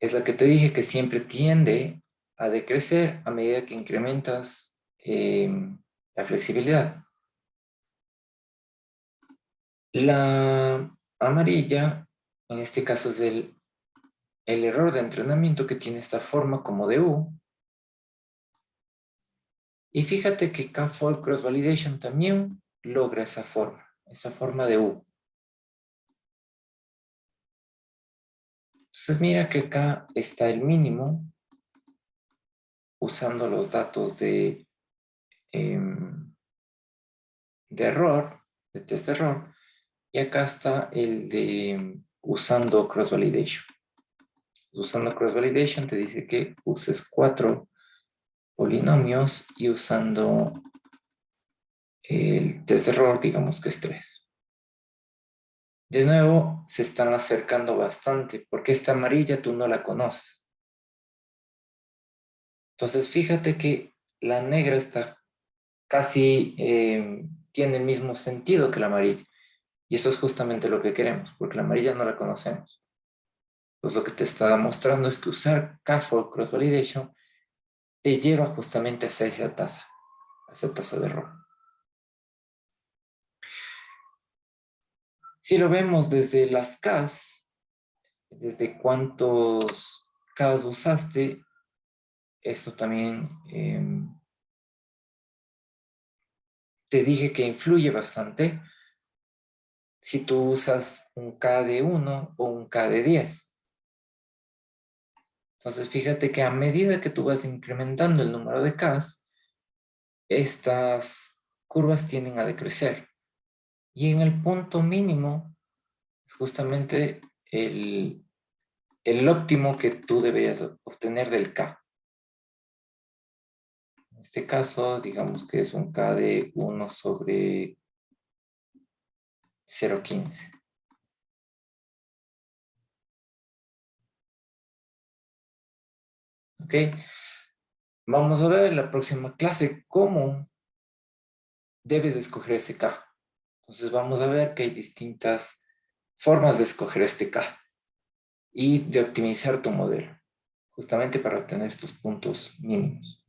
es la que te dije que siempre tiende a decrecer a medida que incrementas la flexibilidad. La amarilla, en este caso, es el error de entrenamiento que tiene esta forma como de U. Y fíjate que CAFOL Cross Validation también logra esa forma de U. Entonces mira que acá está el mínimo usando los datos de error, de test de error, y acá está el de usando cross validation. Usando cross validation te dice que uses 4 polinomios y usando el test de error digamos que es 3. De nuevo se están acercando bastante porque esta amarilla tú no la conoces. Entonces fíjate que la negra está casi tiene el mismo sentido que la amarilla. Y eso es justamente lo que queremos, porque la amarilla no la conocemos. Pues lo que te está mostrando es que usar K-fold cross validation te lleva justamente hacia a esa tasa de error. Si lo vemos desde las Ks, desde cuántos Ks usaste, esto también te dije que influye bastante si tú usas un K de 1 o un K de 10. Entonces, fíjate que a medida que tú vas incrementando el número de Ks, estas curvas tienden a decrecer. Y en el punto mínimo, justamente el óptimo que tú deberías obtener del K. En este caso, digamos que es un K de 1 sobre 0,15. ¿Ok? Vamos a ver en la próxima clase cómo debes de escoger ese K. Entonces vamos a ver que hay distintas formas de escoger este K y de optimizar tu modelo, justamente para obtener estos puntos mínimos.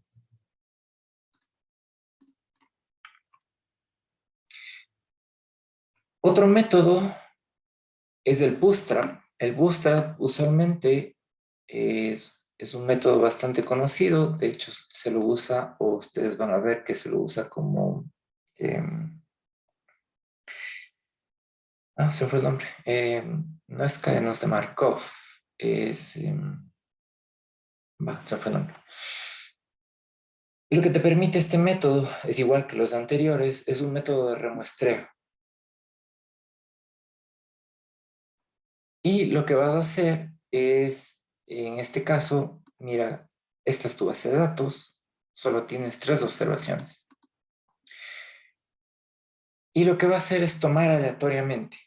Otro método es el Bootstrap. El Bootstrap usualmente es un método bastante conocido, de hecho se lo usa, o ustedes van a ver que se lo usa como... se fue el nombre. No es cadenas de Markov, es... se fue el nombre. Lo que te permite este método es igual que los anteriores, es un método de remuestreo. Y lo que vas a hacer es, en este caso, mira, esta es tu base de datos, solo tienes 3 observaciones. Y lo que va a hacer es tomar aleatoriamente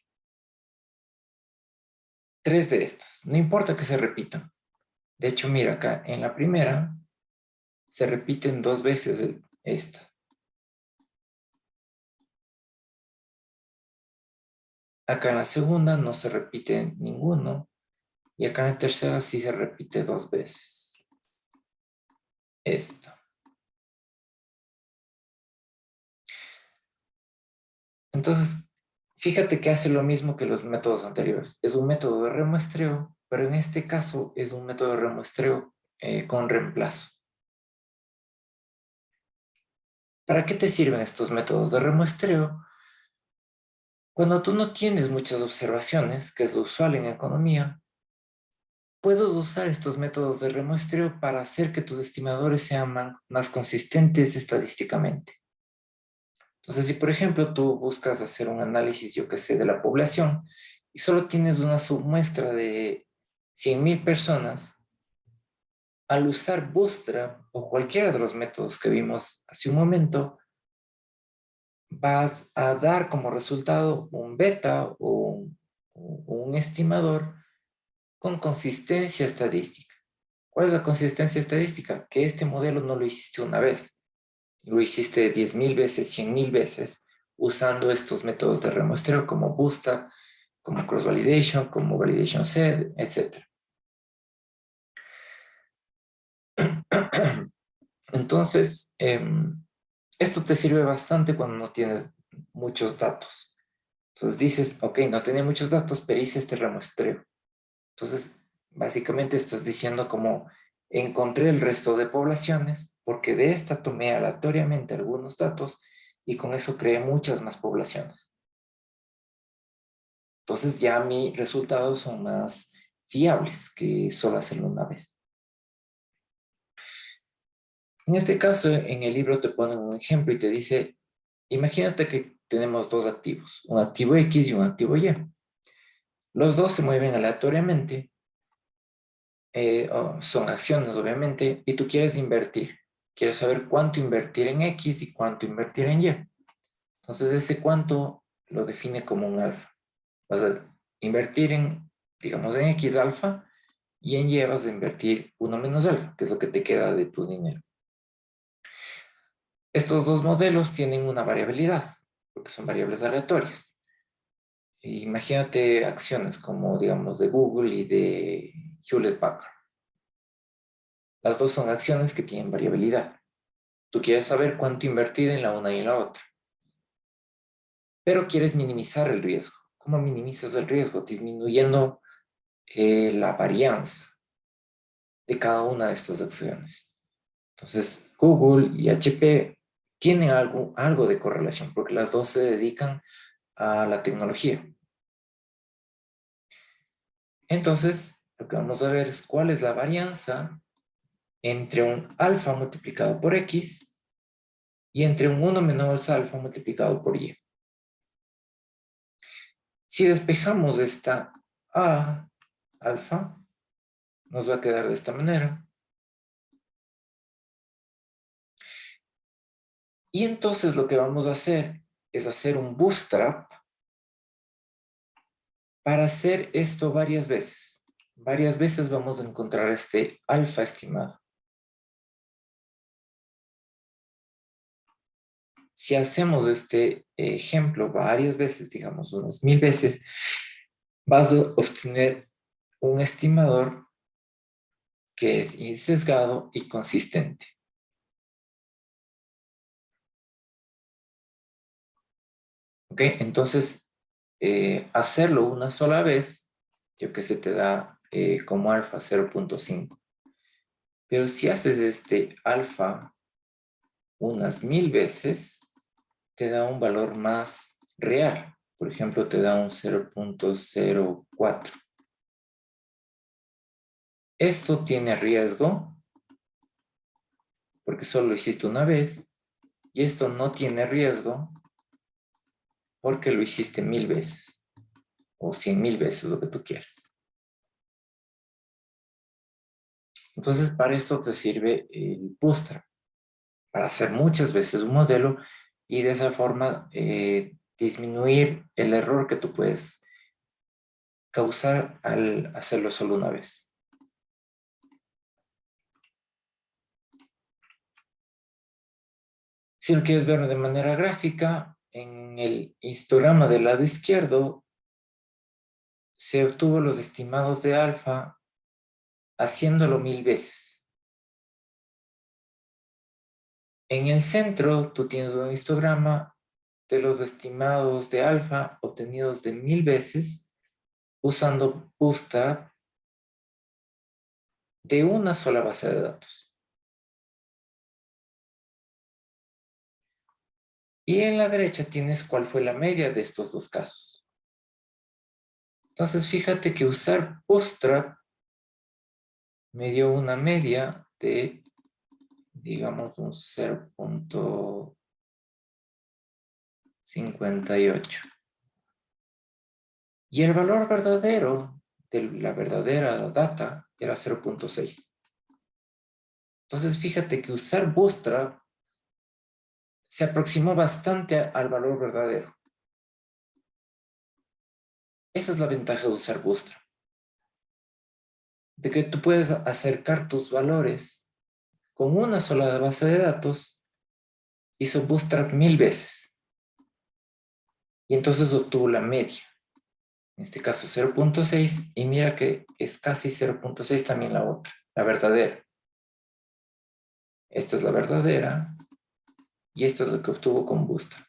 3 de estas, no importa que se repitan. De hecho, mira acá, en la primera se repiten 2 veces esta. Acá en la segunda no se repite ninguno. Y acá en la tercera sí se repite 2 veces. Esta. Entonces, fíjate que hace lo mismo que los métodos anteriores. Es un método de remuestreo, pero en este caso es un método de remuestreo con reemplazo. ¿Para qué te sirven estos métodos de remuestreo? Cuando tú no tienes muchas observaciones, que es lo usual en economía, puedes usar estos métodos de remuestreo para hacer que tus estimadores sean más consistentes estadísticamente. Entonces, si por ejemplo tú buscas hacer un análisis, yo que sé, de la población y solo tienes una submuestra de 100,000 personas, al usar Bootstrap o cualquiera de los métodos que vimos hace un momento, vas a dar como resultado un beta o un estimador con consistencia estadística. ¿Cuál es la consistencia estadística? Que este modelo no lo hiciste una vez, lo hiciste 10,000 veces, 100,000 veces, usando estos métodos de remuestreo como Bootstrap, como Cross Validation, como Validation Set, etc. Entonces, esto te sirve bastante cuando no tienes muchos datos. Entonces dices, ok, no tenía muchos datos, pero hice este remuestreo. Entonces, básicamente estás diciendo como encontré el resto de poblaciones porque de esta tomé aleatoriamente algunos datos y con eso creé muchas más poblaciones. Entonces ya mis resultados son más fiables que solo hacerlo una vez. En este caso, en el libro te ponen un ejemplo y te dice, imagínate que tenemos dos activos, un activo X y un activo Y. Los dos se mueven aleatoriamente, son acciones obviamente, y tú quieres invertir. Quieres saber cuánto invertir en X y cuánto invertir en Y. Entonces ese cuánto lo define como un alfa. Vas a invertir en, digamos, en X alfa y en Y vas a invertir 1 menos alfa, que es lo que te queda de tu dinero. Estos dos modelos tienen una variabilidad, porque son variables aleatorias. Imagínate acciones como, digamos, de Google y de Hewlett Packard. Las dos son acciones que tienen variabilidad. Tú quieres saber cuánto invertir en la una y en la otra, pero quieres minimizar el riesgo. ¿Cómo minimizas el riesgo? Disminuyendo la varianza de cada una de estas acciones. Entonces, Google y HP tienen algo de correlación porque las dos se dedican a la tecnología. Entonces, lo que vamos a ver es cuál es la varianza entre un alfa multiplicado por X y entre un 1 menos alfa multiplicado por Y. Si despejamos esta A alfa, nos va a quedar de esta manera. Y entonces lo que vamos a hacer es hacer un bootstrap para hacer esto varias veces. Varias veces vamos a encontrar este alfa estimado. Si hacemos este ejemplo varias veces, digamos unas 1000 veces, vas a obtener un estimador que es insesgado y consistente. ¿Ok? Entonces, hacerlo una sola vez, yo que sé, te da como alfa 0.5. Pero si haces este alfa unas 1000 veces, te da un valor más real. Por ejemplo, te da un 0.04. Esto tiene riesgo porque solo lo hiciste una vez y esto no tiene riesgo porque lo hiciste 1000 veces o 100,000 veces, lo que tú quieras. Entonces, para esto te sirve el Bootstrap, para hacer muchas veces un modelo y de esa forma disminuir el error que tú puedes causar al hacerlo solo una vez. Si lo quieres ver de manera gráfica, en el histograma del lado izquierdo se obtuvo los estimados de alfa haciéndolo 1000 veces. En el centro tú tienes un histograma de los estimados de alfa obtenidos de 1000 veces usando Bootstrap de una sola base de datos. Y en la derecha tienes cuál fue la media de estos dos casos. Entonces fíjate que usar Bootstrap me dio una media de, digamos, un 0.58. Y el valor verdadero de la verdadera data era 0.6. Entonces fíjate que usar Bootstrap se aproximó bastante al valor verdadero. Esa es la ventaja de usar Bootstrap. De que tú puedes acercar tus valores con una sola base de datos, hizo Bootstrap 1000 veces. Y entonces obtuvo la media. En este caso 0.6 y mira que es casi 0.6 también la otra, la verdadera. Esta es la verdadera y esta es lo que obtuvo con Bootstrap.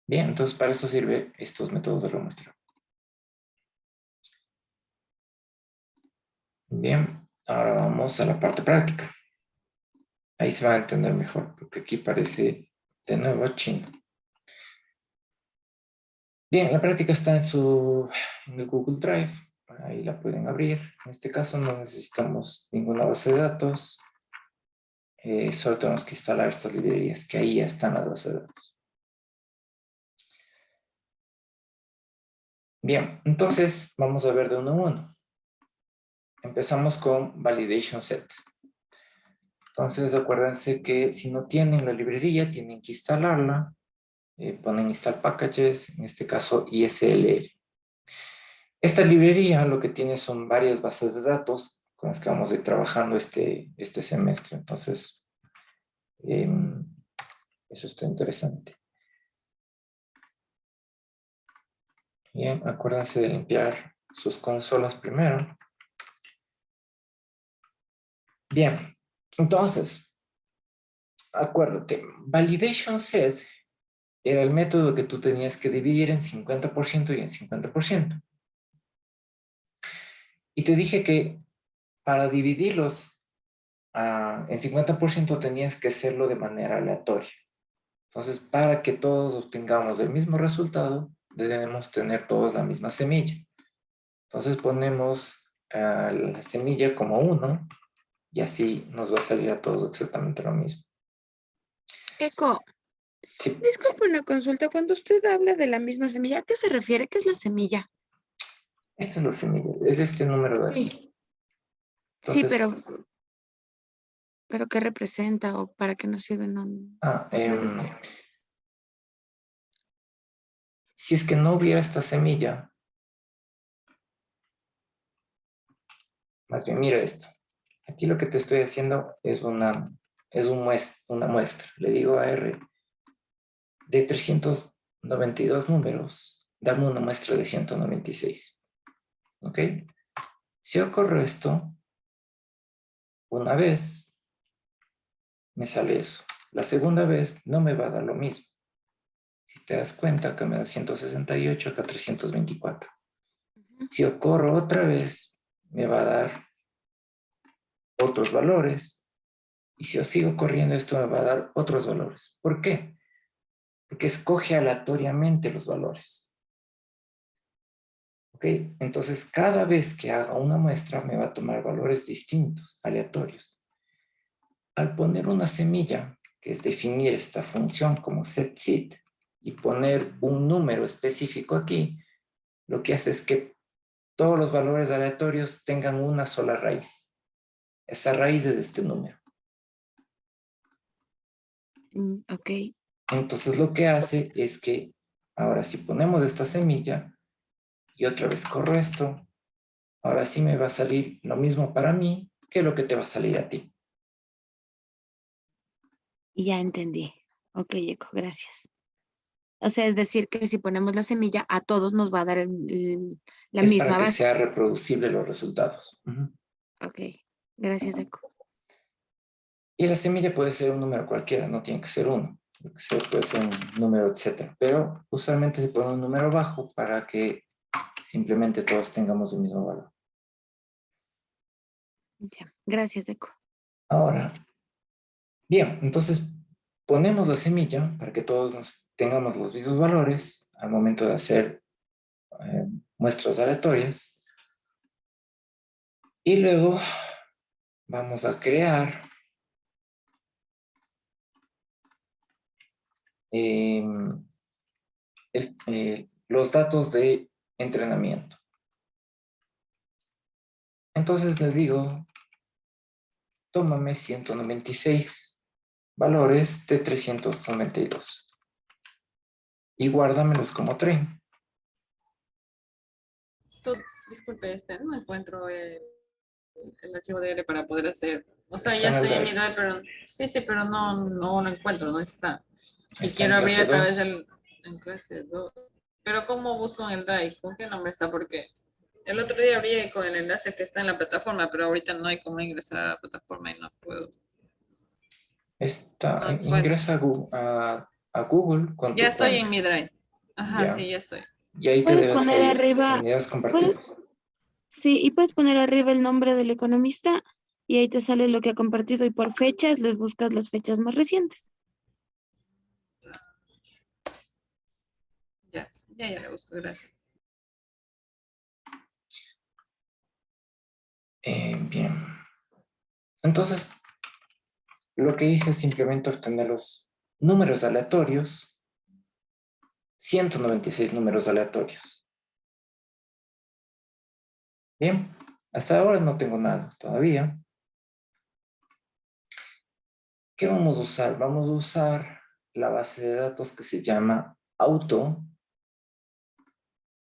Bien, entonces para eso sirve estos métodos de remuestreo. Bien, ahora vamos a la parte práctica. Ahí se va a entender mejor, porque aquí parece de nuevo chino. Bien, la práctica está en el Google Drive. Ahí la pueden abrir. En este caso no necesitamos ninguna base de datos. Solo tenemos que instalar estas librerías, que ahí ya están las bases de datos. Bien, entonces vamos a ver de uno a uno. Empezamos con Validation Set. Entonces acuérdense que si no tienen la librería, tienen que instalarla. Ponen Install Packages, en este caso ISLL. Esta librería lo que tiene son varias bases de datos con las que vamos a ir trabajando este semestre. Entonces, Eso está interesante. Bien, acuérdense de limpiar sus consolas primero. Bien, entonces, acuérdate, validation set era el método que tú tenías que dividir en 50% y en 50%. Y te dije que para dividirlos en 50% tenías que hacerlo de manera aleatoria. Entonces, para que todos obtengamos el mismo resultado, debemos tener todos la misma semilla. Entonces ponemos la semilla como 1 y así nos va a salir a todos exactamente lo mismo. Eco, Sí, disculpe una consulta. Cuando usted habla de la misma semilla, ¿a qué se refiere? ¿Qué es la semilla? esta es la semilla, es este número de aquí. Sí, sí, Entonces, pero ¿qué representa o para qué nos sirve? No, ah, ¿me puedes em, decir? si es que no hubiera esta semilla, más bien mira esto. Aquí lo que te estoy haciendo es una muestra. Le digo a R de 392 números, dame una muestra de 196. ¿Ok? Si ocurre esto, una vez me sale eso. La segunda vez no me va a dar lo mismo. Si te das cuenta, acá me da 168, acá 324. Ujú. Si ocurro otra vez, me va a dar otros valores. Y si yo sigo corriendo, esto me va a dar otros valores. ¿Por qué? Porque escoge aleatoriamente los valores. ¿Ok? Entonces, cada vez que haga una muestra, me va a tomar valores distintos, aleatorios. Al poner una semilla, que es definir esta función como setSeed, y poner un número específico aquí, lo que hace es que todos los valores aleatorios tengan una sola raíz. Esa raíz es este número. Ok. Entonces lo que hace es que ahora si ponemos esta semilla y otra vez corro esto, ahora sí me va a salir lo mismo para mí que lo que te va a salir a ti. Ya entendí. Ok, Eco, gracias. O sea, es decir, que si ponemos la semilla, a todos nos va a dar la Es para misma que base. sea reproducible los resultados. Ok, gracias, Eco. Y la semilla puede ser un número cualquiera, no tiene que ser uno. Lo que sea, puede ser un número, etcétera. Pero usualmente se pone un número bajo para que simplemente todos tengamos el mismo valor. Ya, gracias, Eco. Ahora, bien, entonces ponemos la semilla para que todos tengamos los mismos valores al momento de hacer eh, muestras aleatorias. Y luego vamos a crear los datos de entrenamiento. Entonces les digo, tómame 196 valores de 392 y guárdamelos como tren. Disculpe, no encuentro el archivo de L para poder hacer. O sea, Está ya en el estoy en mi drive, drive, pero sí, pero no lo encuentro, no está. Y está en quiero abrir clase a través 2. del en clase 2. Pero ¿cómo busco en el drive? ¿Con qué nombre está? Porque el otro día abrí con el enlace que está en la plataforma, pero ahorita no hay cómo ingresar a la plataforma y no puedo. No encuentro. Ingresa a Google con Ya tu estoy cuenta, en mi drive. Ajá, sí, ¿ya? ya estoy. Y ahí te Puedes debe poner salir arriba, unidades puedes, compartidas. sí, y puedes poner arriba el nombre del economista y ahí te sale lo que ha compartido y por fechas les buscas las fechas más recientes. Ya le busco, gracias. Bien. Entonces, lo que hice es simplemente obtener los números aleatorios, 196 números aleatorios. Bien, hasta ahora no tengo nada todavía. ¿Qué vamos a usar? Vamos a usar la base de datos que se llama Auto,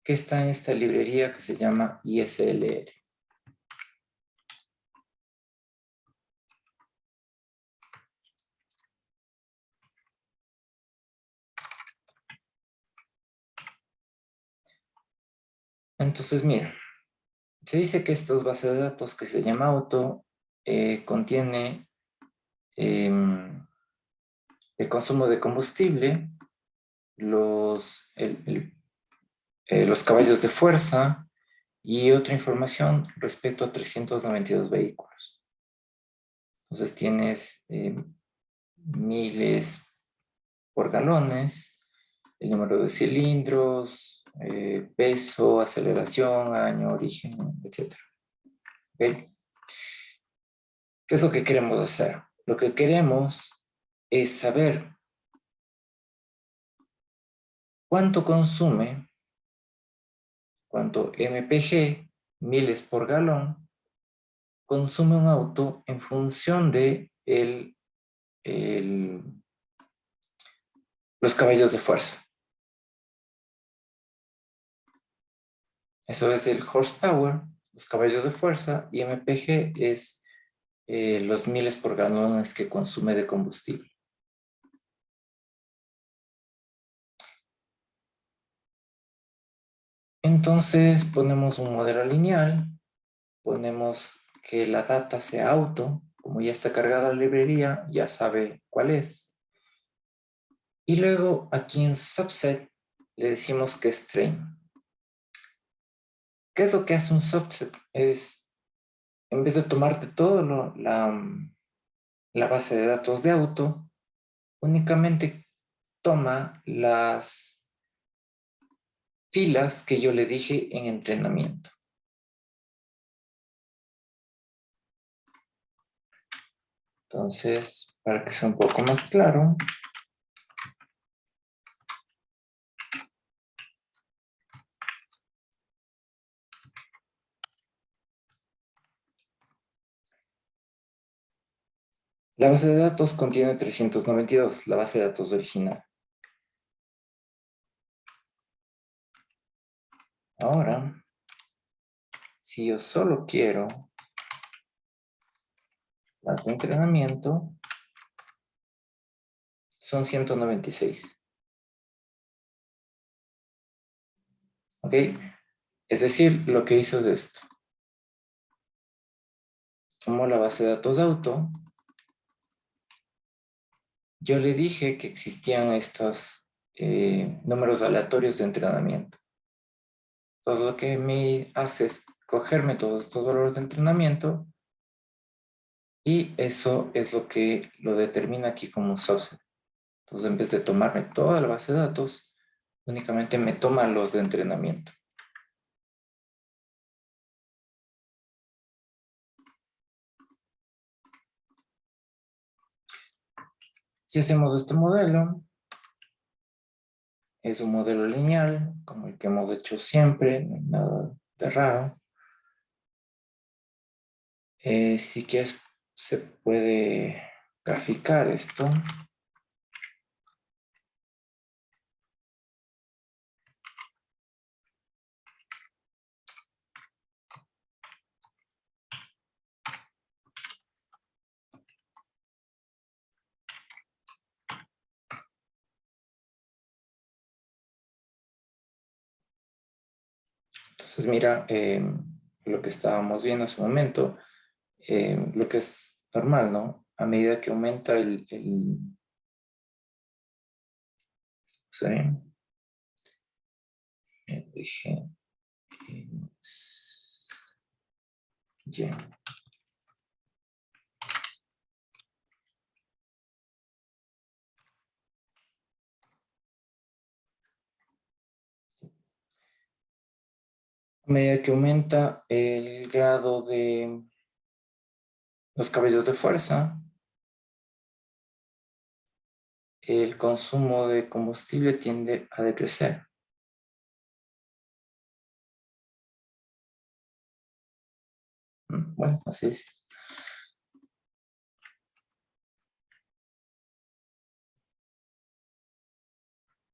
que está en esta librería que se llama ISLR. Entonces, mira, se dice que estas bases de datos que se llama auto contiene el consumo de combustible, los caballos de fuerza y otra información respecto a 392 vehículos. Entonces tienes miles por galones, el número de cilindros, peso, aceleración, año, origen, etc. ¿Ok? ¿Qué es lo que queremos hacer? Lo que queremos es saber cuánto consume, cuánto mpg, miles por galón, consume un auto en función de los caballos de fuerza. Eso es el horsepower, los caballos de fuerza, y mpg es los miles por galones que consume de combustible. Entonces ponemos un modelo lineal, ponemos que la data sea auto, como ya está cargada la librería, ya sabe cuál es. Y luego aquí en subset le decimos que es train. ¿Qué es lo que hace un subset? Es, en vez de tomarte todo la base de datos de auto, únicamente toma las filas que yo le dije en entrenamiento. Entonces, para que sea un poco más claro, la base de datos contiene 392, la base de datos original. Ahora, si yo solo quiero las de entrenamiento, son 196. ¿Ok? Es decir, lo que hizo es esto. Tomó la base de datos de auto. Yo le dije que existían estos números aleatorios de entrenamiento. Entonces lo que me hace es cogerme todos estos valores de entrenamiento y eso es lo que lo determina aquí como un subset. Entonces en vez de tomarme toda la base de datos, únicamente me toma los de entrenamiento. Si hacemos este modelo, es un modelo lineal, como el que hemos hecho siempre, no hay nada de raro. Si quieres, se puede graficar esto. Entonces, mira, lo que estábamos viendo hace un momento, lo que es normal, ¿no? A medida que aumenta ¿sí? Dije, ya. A medida que aumenta el grado de los caballos de fuerza, el consumo de combustible tiende a decrecer. Bueno, así es.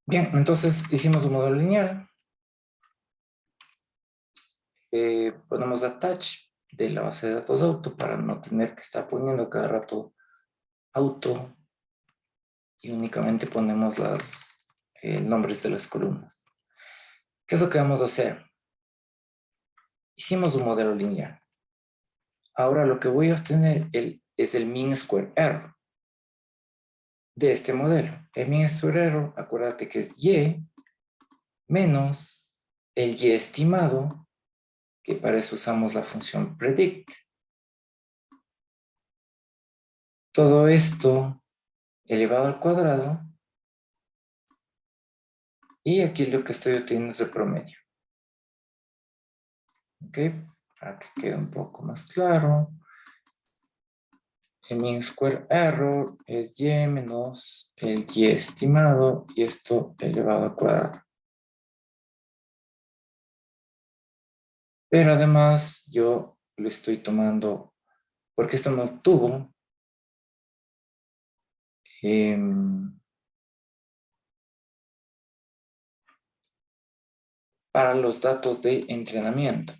Bien, entonces hicimos un modelo lineal. Ponemos attach de la base de datos auto para no tener que estar poniendo cada rato auto y únicamente ponemos los nombres de las columnas. ¿Qué es lo que vamos a hacer? Hicimos un modelo lineal. Ahora lo que voy a obtener es el mean square error de este modelo. El mean square error, acuérdate que es y menos el y estimado, que para eso usamos la función predict. Todo esto elevado al cuadrado. Y aquí lo que estoy obteniendo es el promedio. ¿Ok? Para que quede un poco más claro. El mean square error es y menos el y estimado y esto elevado al cuadrado. Pero además yo lo estoy tomando porque esto me obtuvo para los datos de entrenamiento.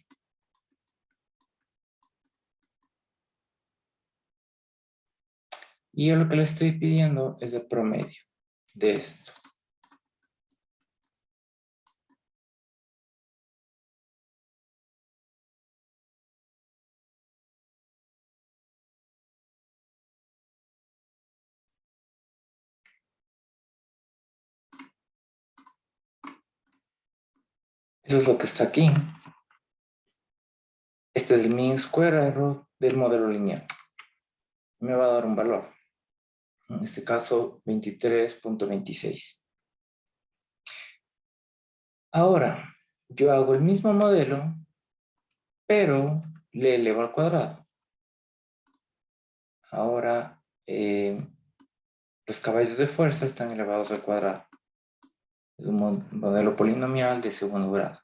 Y yo lo que le estoy pidiendo es el promedio de esto. Eso es lo que está aquí. Este es el mean square error del modelo lineal. Me va a dar un valor. En este caso, 23.26. Ahora, yo hago el mismo modelo, pero le elevo al cuadrado. Ahora, los caballos de fuerza están elevados al cuadrado. Es un modelo polinomial de segundo grado.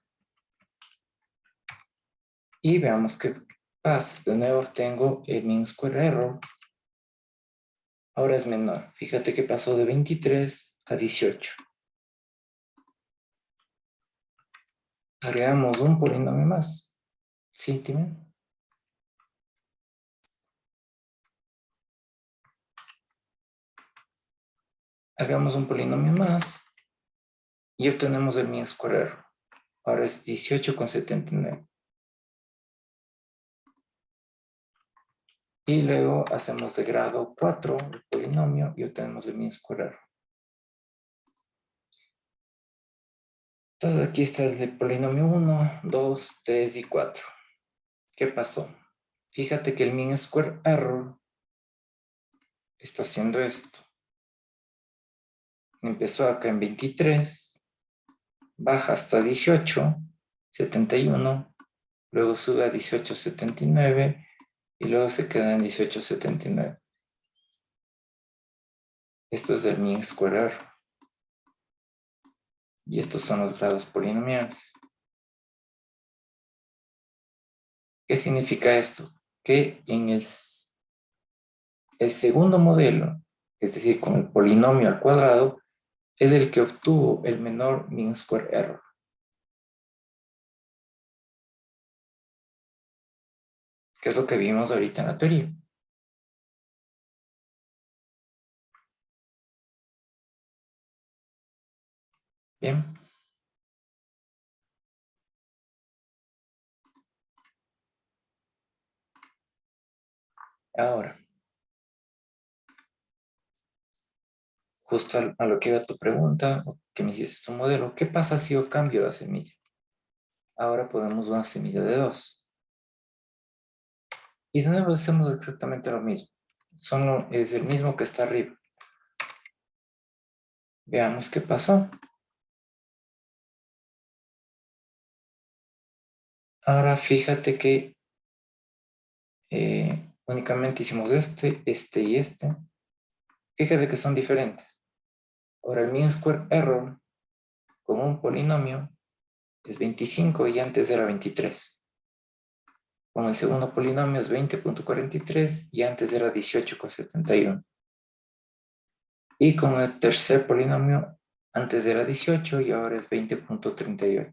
Y veamos qué pasa. De nuevo tengo el mean square error. Ahora es menor. Fíjate que pasó de 23 a 18. Agregamos un polinomio más. ¿Sí, Timmy? Agregamos un polinomio más y obtenemos el mean square error. Ahora es 18,79. Y luego hacemos de grado 4 el polinomio y obtenemos el mean square error. Entonces aquí está el de polinomio 1, 2, 3 y 4. ¿Qué pasó? Fíjate que el mean square error está haciendo esto. Empezó acá en 23, baja hasta 18, 71, luego sube a 18,79 y luego se queda en 18,79. Esto es del mean square error. Y estos son los grados polinomiales. ¿Qué significa esto? Que en el segundo modelo, es decir, con el polinomio al cuadrado, es el que obtuvo el menor mean square error. Que es lo que vimos ahorita en la teoría. Bien. Ahora, justo a lo que iba tu pregunta, que me hiciste un modelo, ¿qué pasa si yo cambio la semilla? Ahora ponemos una semilla de 2. Y de nuevo hacemos exactamente lo mismo. Es el mismo que está arriba. Veamos qué pasó. Ahora fíjate que únicamente hicimos este y este. Fíjate que son diferentes. Ahora el mean square error con un polinomio es 25 y antes era 23. Con el segundo polinomio es 20.43 y antes era 18,71. Y con el tercer polinomio antes era 18 y ahora es 20.38.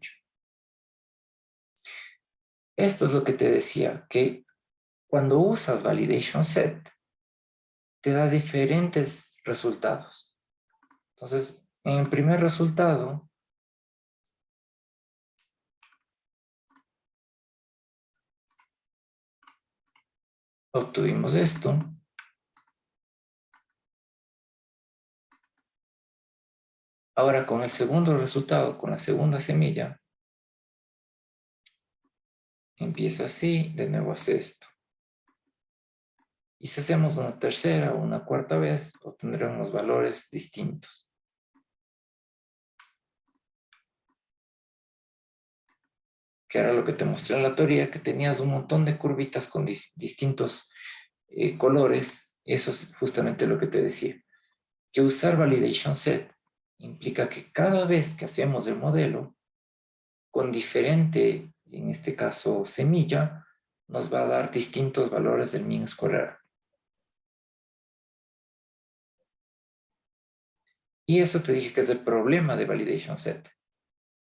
Esto es lo que te decía, que cuando usas validation set, te da diferentes resultados. Entonces, en el primer resultado, Obtuvimos esto. Ahora con el segundo resultado, con la segunda semilla, empieza así, de nuevo hace esto. Y si hacemos una tercera o una cuarta vez, obtendremos valores distintos. Que era lo que te mostré en la teoría, que tenías un montón de curvitas con distintos colores. Eso es justamente lo que te decía. Que usar validation set implica que cada vez que hacemos el modelo, con diferente, en este caso, semilla, nos va a dar distintos valores del mean square error. Y eso te dije que es el problema de validation set,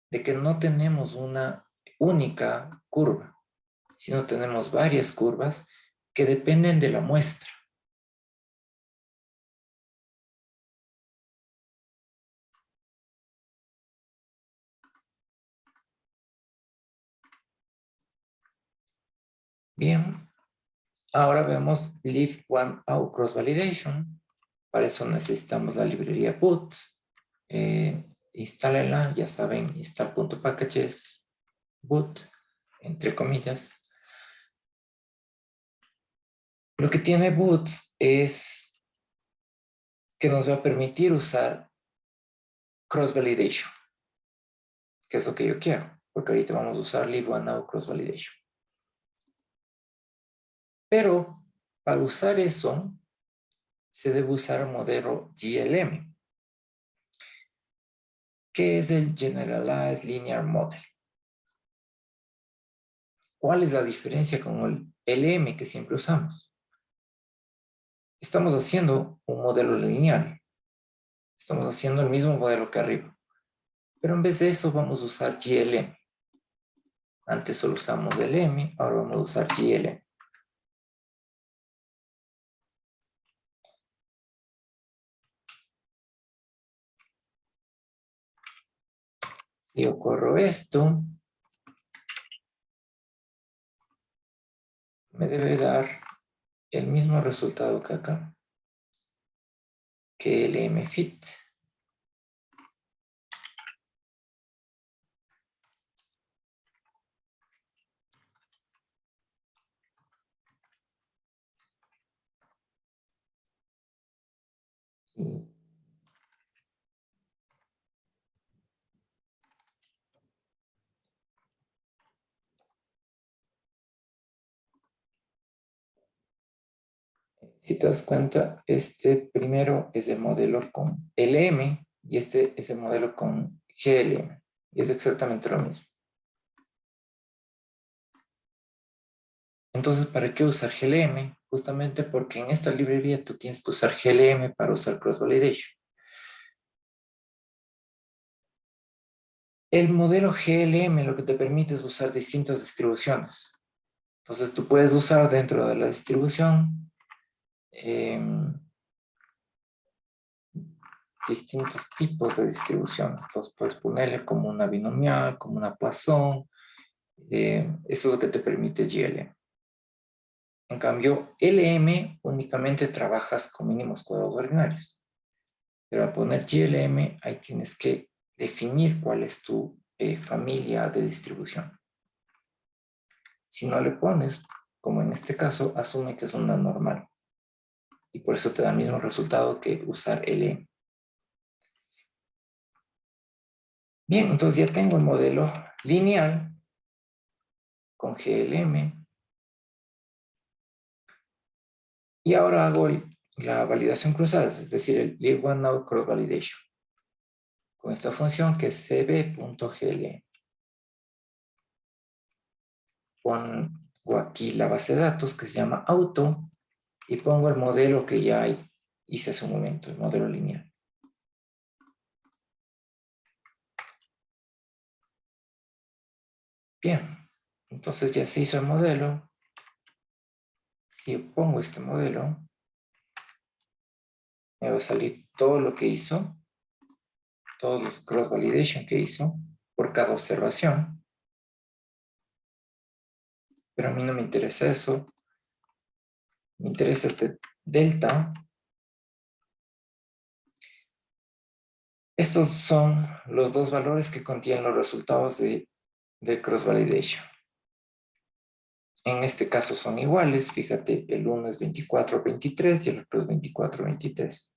de que no tenemos una única curva, sino tenemos varias curvas que dependen de la muestra. Bien, ahora vemos leave one out cross validation. Para eso necesitamos la librería boot. Instálenla, ya saben, install.packages boot, entre comillas. Lo que tiene boot es que nos va a permitir usar cross validation, que es lo que yo quiero, porque ahorita vamos a usar leave one out cross validation. Pero para usar eso, se debe usar el modelo GLM, que es el Generalized Linear Model. ¿Cuál es la diferencia con el LM que siempre usamos? Estamos haciendo un modelo lineal. Estamos haciendo el mismo modelo que arriba. Pero en vez de eso vamos a usar GLM. Antes solo usamos LM, ahora vamos a usar GLM. Si yo corro esto, me debe dar el mismo resultado que acá, que LM fit. Si te das cuenta, este primero es el modelo con LM y este es el modelo con GLM. Y es exactamente lo mismo. Entonces, ¿para qué usar GLM? Justamente porque en esta librería tú tienes que usar GLM para usar cross validation. El modelo GLM lo que te permite es usar distintas distribuciones. Entonces, tú puedes usar dentro de la distribución distintos tipos de distribución. Entonces, puedes ponerle como una binomial, como una Poisson. Eso es lo que te permite GLM. En cambio, LM únicamente trabajas con mínimos cuadrados ordinarios. Pero al poner GLM, ahí tienes que definir cuál es tu familia de distribución. Si no le pones, como en este caso, asume que es una normal. Y por eso te da el mismo resultado que usar LM. Bien, entonces ya tengo el modelo lineal con GLM. Y ahora hago la validación cruzada, es decir, el leave one out cross validation. Con esta función que es cb.glm. Pongo aquí la base de datos que se llama auto y pongo el modelo que ya hice hace un momento, el modelo lineal. Bien, entonces ya se hizo el modelo. Si pongo este modelo, me va a salir todo lo que hizo, todos los cross validation que hizo por cada observación. Pero a mí no me interesa eso. Me interesa este delta. Estos son los dos valores que contienen los resultados de cross validation. En este caso son iguales, fíjate, el uno es 24,23 y el otro es 24,23.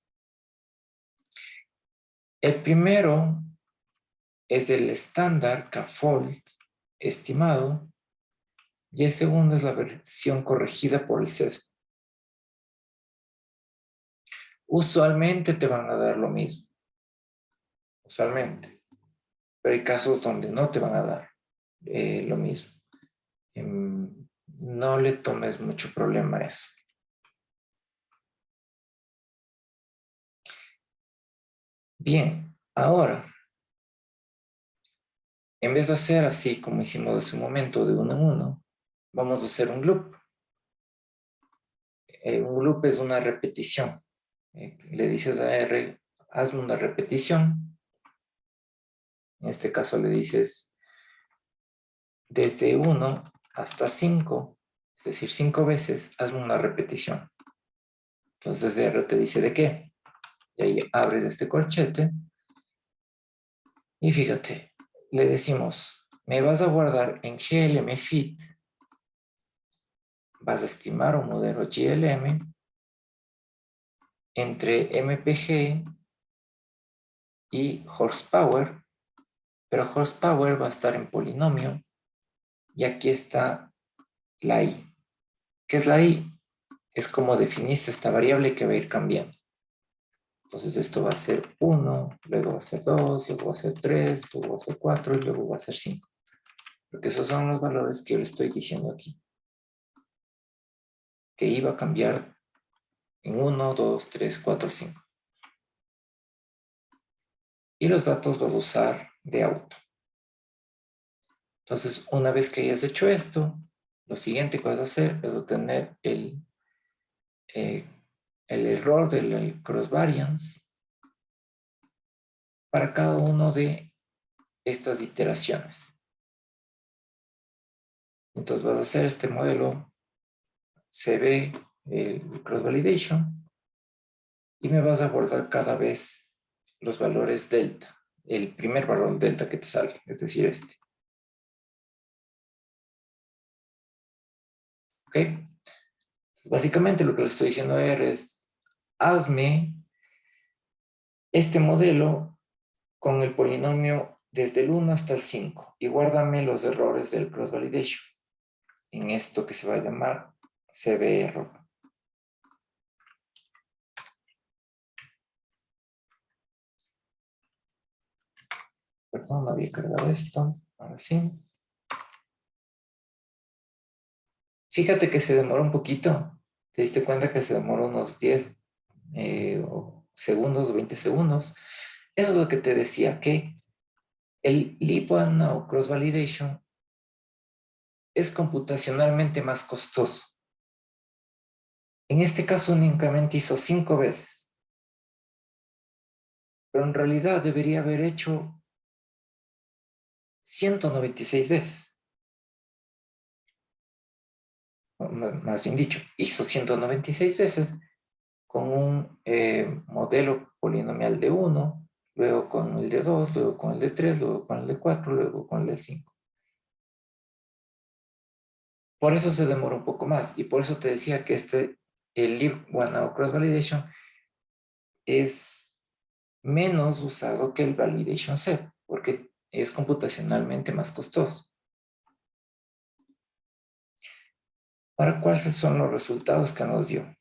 El primero es el estándar K-fold estimado y el segundo es la versión corregida por el sesgo. Usualmente te van a dar lo mismo, usualmente, pero hay casos donde no te van a dar lo mismo. No le tomes mucho problema a eso. Bien, ahora, en vez de hacer así como hicimos hace un momento de uno en uno, vamos a hacer un loop. Un loop es una repetición. Le dices a R, hazme una repetición. En este caso le dices desde 1 hasta 5, es decir, 5 veces, hazme una repetición. Entonces R te dice de qué. Y ahí abres este corchete. Y fíjate, le decimos, me vas a guardar en GLM Fit, vas a estimar un modelo GLM entre MPG y horsepower, pero horsepower va a estar en polinomio y aquí está la I. ¿Qué es la I? Es como definiste esta variable que va a ir cambiando. Entonces esto va a ser 1, luego va a ser 2, luego va a ser 3, luego va a ser 4 y luego va a ser 5. Porque esos son los valores que yo le estoy diciendo aquí. Que iba a cambiar en 1, 2, 3, 4, 5. Y los datos vas a usar de auto. Entonces, una vez que hayas hecho esto, lo siguiente que vas a hacer es obtener el error del cross variance para cada uno de estas iteraciones. Entonces vas a hacer este modelo CB, el cross validation, y me vas a guardar cada vez los valores delta, el primer valor delta que te sale, es decir, este. ¿Ok? Entonces, básicamente lo que le estoy diciendo a R es, hazme este modelo con el polinomio desde el 1 hasta el 5 y guárdame los errores del cross validation en esto que se va a llamar CB error. Perdón, no había cargado esto. Ahora sí. Fíjate que se demoró un poquito. ¿Te diste cuenta que se demoró unos 10 segundos o 20 segundos? Eso es lo que te decía, que el Leap One Now Cross Validation es computacionalmente más costoso. En este caso únicamente hizo 5 veces. Pero en realidad debería haber hecho 196 veces. Más bien dicho, hizo 196 veces con un modelo polinomial de 1, luego con el de 2, luego con el de 3, luego con el de 4, luego con el de 5. Por eso se demora un poco más y por eso te decía que el Leap One Now Cross Validation es menos usado que el Validation Set porque es computacionalmente más costoso. Ahora, ¿cuáles son los resultados que nos dio?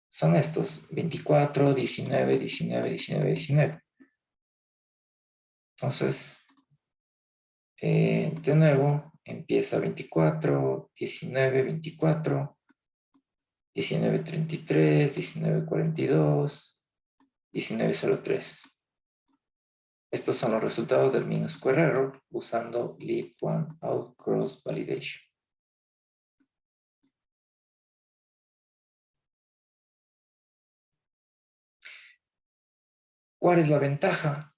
Son estos, 24, 19, 19, 19, 19. Entonces, de nuevo, empieza 24, 19, 24, 19, 33, 19, 42, 19, 03. Estos son los resultados del mean square error usando Leap One Out Cross Validation. ¿Cuál es la ventaja?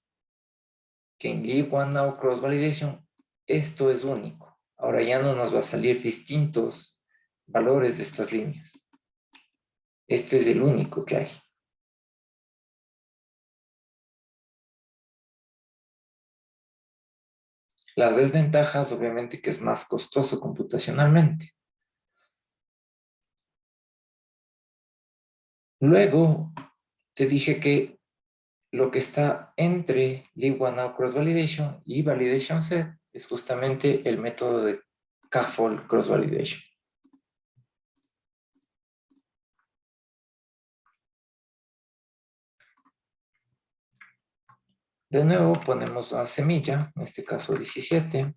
Que en Leap One Now Cross Validation esto es único. Ahora ya no nos va a salir distintos valores de estas líneas. Este es el único que hay. Las desventajas, obviamente, que es más costoso computacionalmente. Luego, te dije que lo que está entre Leave-One-Out Cross-Validation y Validation Set es justamente el método de K-Fold Cross-Validation. De nuevo ponemos una semilla, en este caso 17.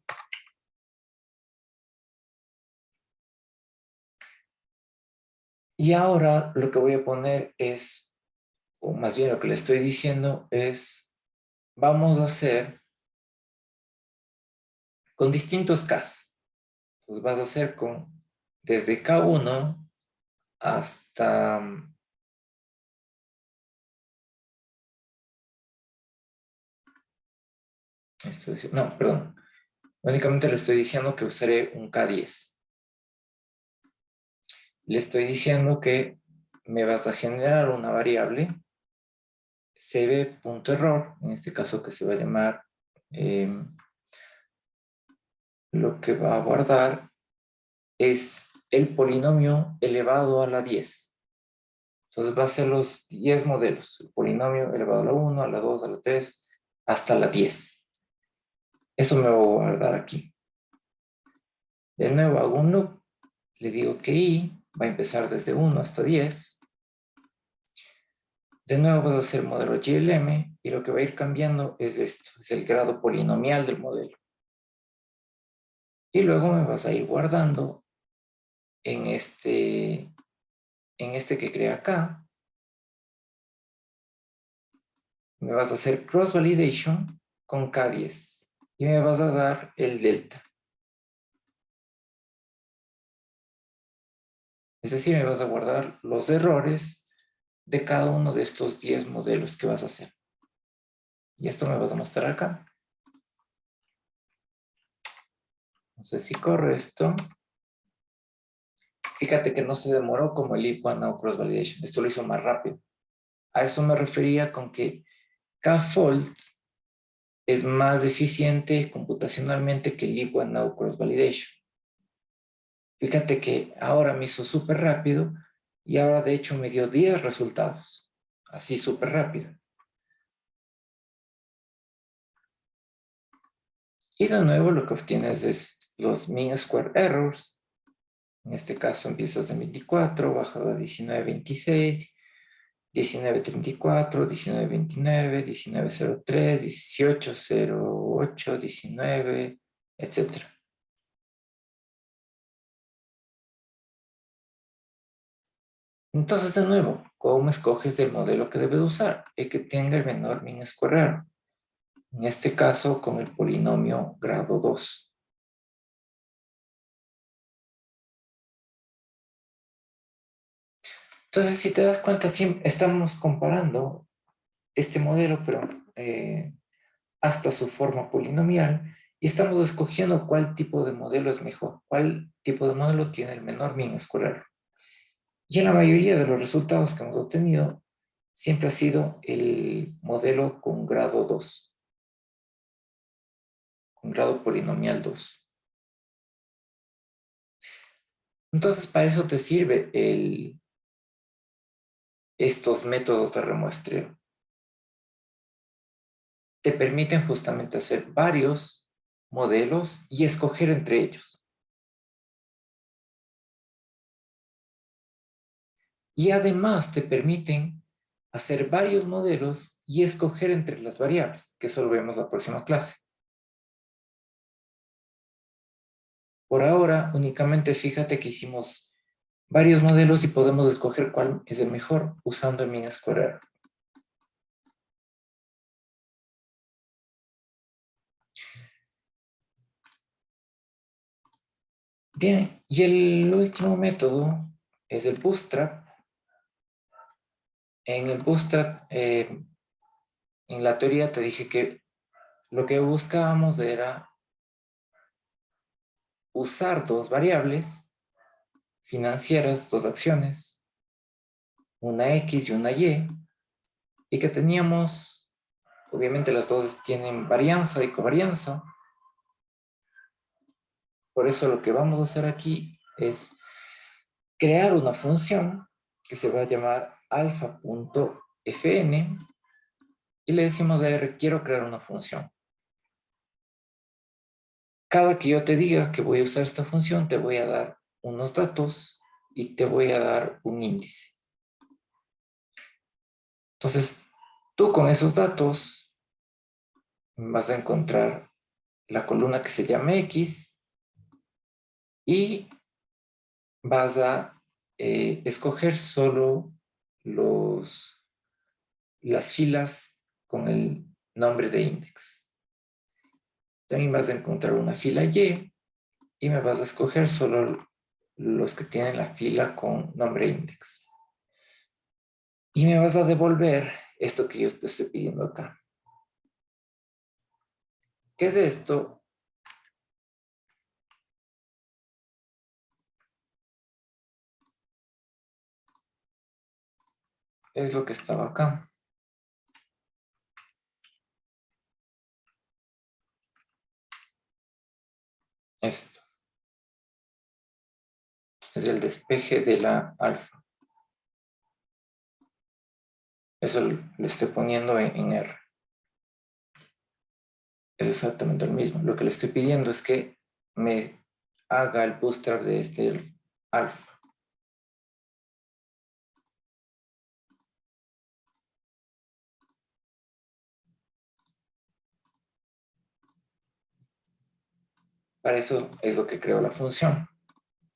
Y ahora lo que voy a poner es, o más bien lo que le estoy diciendo es, vamos a hacer con distintos Ks. Entonces vas a hacer desde K1 hasta... no, perdón. Únicamente le estoy diciendo que usaré un K10. Le estoy diciendo que me vas a generar una variable cb.error, en este caso que se va a llamar, lo que va a guardar es el polinomio elevado a la 10. Entonces va a ser los 10 modelos, el polinomio elevado a la 1, a la 2, a la 3, hasta la 10. Eso me va a guardar aquí. De nuevo hago un loop, le digo que i va a empezar desde 1 hasta 10. De nuevo vas a hacer modelo GLM y lo que va a ir cambiando es esto, es el grado polinomial del modelo. Y luego me vas a ir guardando en este que crea acá. Me vas a hacer cross validation con K10 y me vas a dar el delta. Es decir, me vas a guardar los errores de cada uno de estos 10 modelos que vas a hacer. Y esto me vas a mostrar acá. No sé si corre esto. Fíjate que no se demoró como el Leave-One-Out Cross Validation. Esto lo hizo más rápido. A eso me refería con que K-Fold es más eficiente computacionalmente que el Leave-One-Out Cross Validation. Fíjate que ahora me hizo súper rápido y ahora de hecho me dio 10 resultados. Así súper rápido. Y de nuevo lo que obtienes es los mean square errors. En este caso empiezas de 24, bajas a 19.26, 19.34, 19.29, 19.03, 18.08, 19, etc. Entonces, de nuevo, ¿cómo escoges el modelo que debes usar? El que tenga el menor mean square error. En este caso, con el polinomio grado 2. Entonces, si te das cuenta, estamos comparando este modelo, pero hasta su forma polinomial, y estamos escogiendo cuál tipo de modelo es mejor, cuál tipo de modelo tiene el menor mean square error. Y en la mayoría de los resultados que hemos obtenido, siempre ha sido el modelo con grado 2, con grado polinomial 2. Entonces, para eso te sirve estos métodos de remuestreo. Te permiten justamente hacer varios modelos y escoger entre ellos. Y además te permiten hacer varios modelos y escoger entre las variables, que eso lo vemos la próxima clase. Por ahora, únicamente fíjate que hicimos varios modelos y podemos escoger cuál es el mejor usando el mean square error. Bien, y el último método es el bootstrap. En el bootstrap, en la teoría te dije que lo que buscábamos era usar dos variables, financieras, dos acciones, una X y una Y, y que teníamos, obviamente las dos tienen varianza y covarianza. Por eso lo que vamos a hacer aquí es crear una función que se va a llamar alfa.fn y le decimos a R, quiero crear una función. Cada que yo te diga que voy a usar esta función, te voy a dar unos datos y te voy a dar un índice. Entonces, tú con esos datos vas a encontrar la columna que se llama X y vas a escoger solo las filas con el nombre de index. También vas a encontrar una fila Y y me vas a escoger solo los que tienen la fila con nombre index. Y me vas a devolver esto que yo te estoy pidiendo acá. ¿Qué es esto? Es lo que estaba acá. Esto. Es el despeje de la alfa. Eso lo estoy poniendo en R. Es exactamente lo mismo. Lo que le estoy pidiendo es que me haga el bootstrap de este alfa. Para eso es lo que creo la función.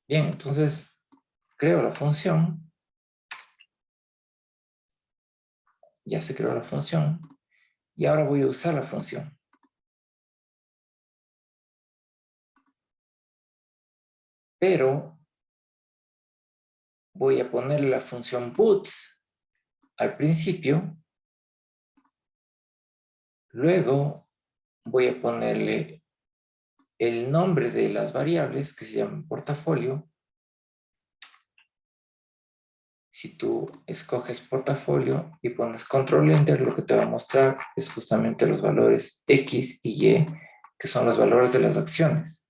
Bien, entonces creo la función. Ya se creó la función. Y ahora voy a usar la función. Pero voy a ponerle la función boot al principio. Luego voy a ponerle el nombre de las variables que se llaman portafolio. Si tú escoges portafolio y pones control enter, lo que te va a mostrar es justamente los valores X y Y, que son los valores de las acciones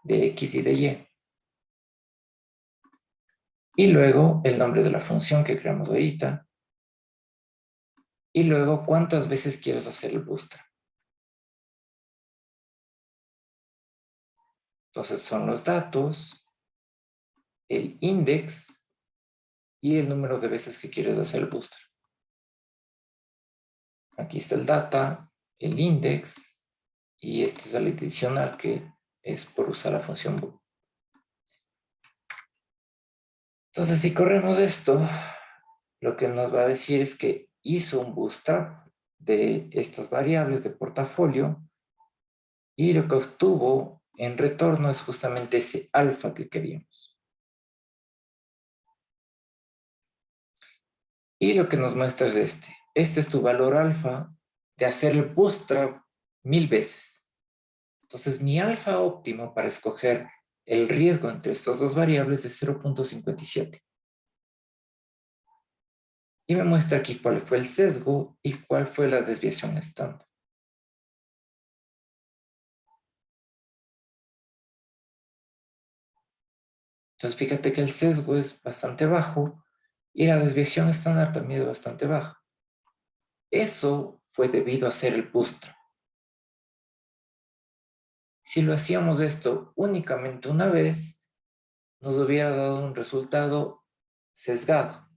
de X y de Y. Y luego el nombre de la función que creamos ahorita. Y luego cuántas veces quieres hacer el bootstrap. Entonces son los datos, el index y el número de veces que quieres hacer el bootstrap. Aquí está el data, el index y este es el adicional que es por usar la función boot. Entonces si corremos esto, lo que nos va a decir es que hizo un bootstrap de estas variables de portafolio y lo que obtuvo en retorno es justamente ese alfa que queríamos. Y lo que nos muestra es este. Este es tu valor alfa de hacer el bootstrap 1000 veces. Entonces, mi alfa óptimo para escoger el riesgo entre estas dos variables es 0.57. Y me muestra aquí cuál fue el sesgo y cuál fue la desviación estándar. Entonces, fíjate que el sesgo es bastante bajo y la desviación estándar también es bastante baja. Eso fue debido a hacer el bootstrap. Si lo hacíamos esto únicamente una vez, nos hubiera dado un resultado sesgado.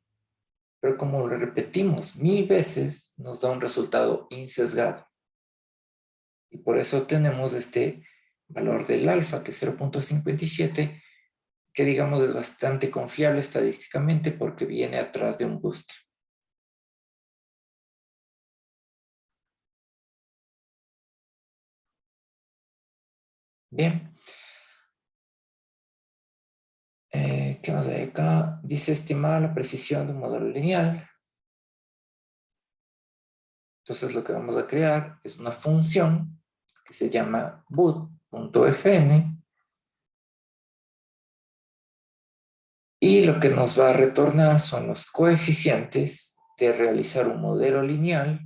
Pero como lo repetimos 1000 veces, nos da un resultado insesgado. Y por eso tenemos este valor del alfa, que es 0.57, que digamos es bastante confiable estadísticamente porque viene atrás de un booster. Bien. ¿Qué más hay acá? Dice estimar la precisión de un modelo lineal. Entonces lo que vamos a crear es una función que se llama boot.fn Y lo que nos va a retornar son los coeficientes de realizar un modelo lineal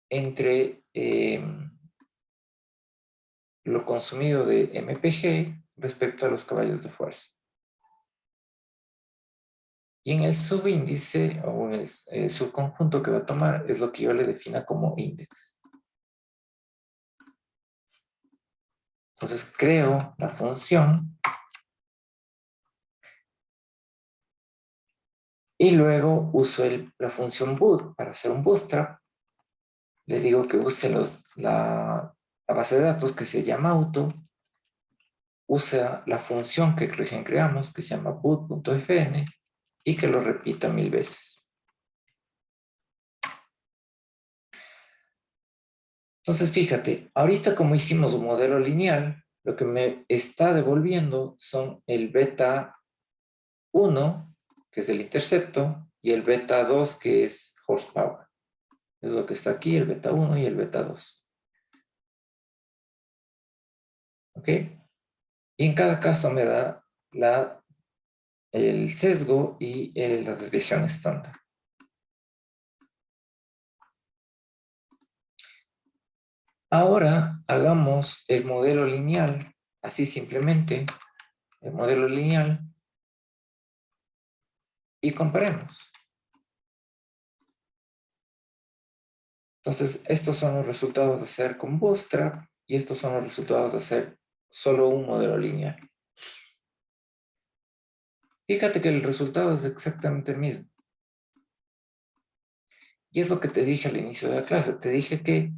entre lo consumido de MPG respecto a los caballos de fuerza. Y en el subíndice o en el subconjunto que va a tomar es lo que yo le defina como índice. Entonces creo la función y luego uso la función boot para hacer un bootstrap. Le digo que use la base de datos que se llama auto, usa la función que recién creamos que se llama boot.fn y que lo repita 1000 veces. Entonces, fíjate, ahorita como hicimos un modelo lineal, lo que me está devolviendo son el beta 1, que es el intercepto, y el beta 2, que es horsepower. Es lo que está aquí, el beta 1 y el beta 2. ¿Ok? Y en cada caso me da el sesgo y la desviación estándar. Ahora hagamos el modelo lineal, así simplemente, el modelo lineal, y comparemos. Entonces, estos son los resultados de hacer con Bootstrap y estos son los resultados de hacer solo un modelo lineal. Fíjate que el resultado es exactamente el mismo. Y es lo que te dije al inicio de la clase. Te dije que,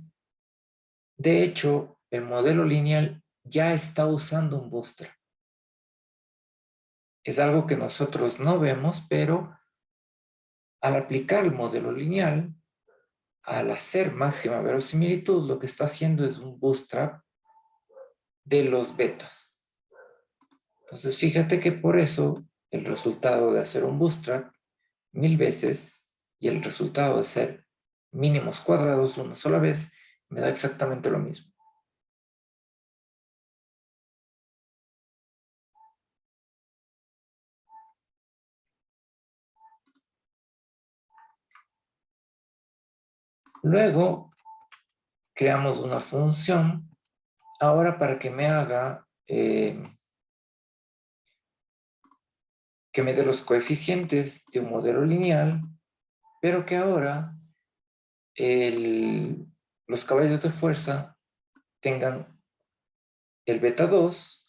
de hecho, el modelo lineal ya está usando un Bootstrap. Es algo que nosotros no vemos, pero al aplicar el modelo lineal, al hacer máxima verosimilitud, lo que está haciendo es un bootstrap de los betas. Entonces, fíjate que por eso el resultado de hacer un bootstrap 1000 veces y el resultado de hacer mínimos cuadrados una sola vez me da exactamente lo mismo. Luego, creamos una función ahora para que me haga que me dé los coeficientes de un modelo lineal, pero que ahora los caballos de fuerza tengan el beta 2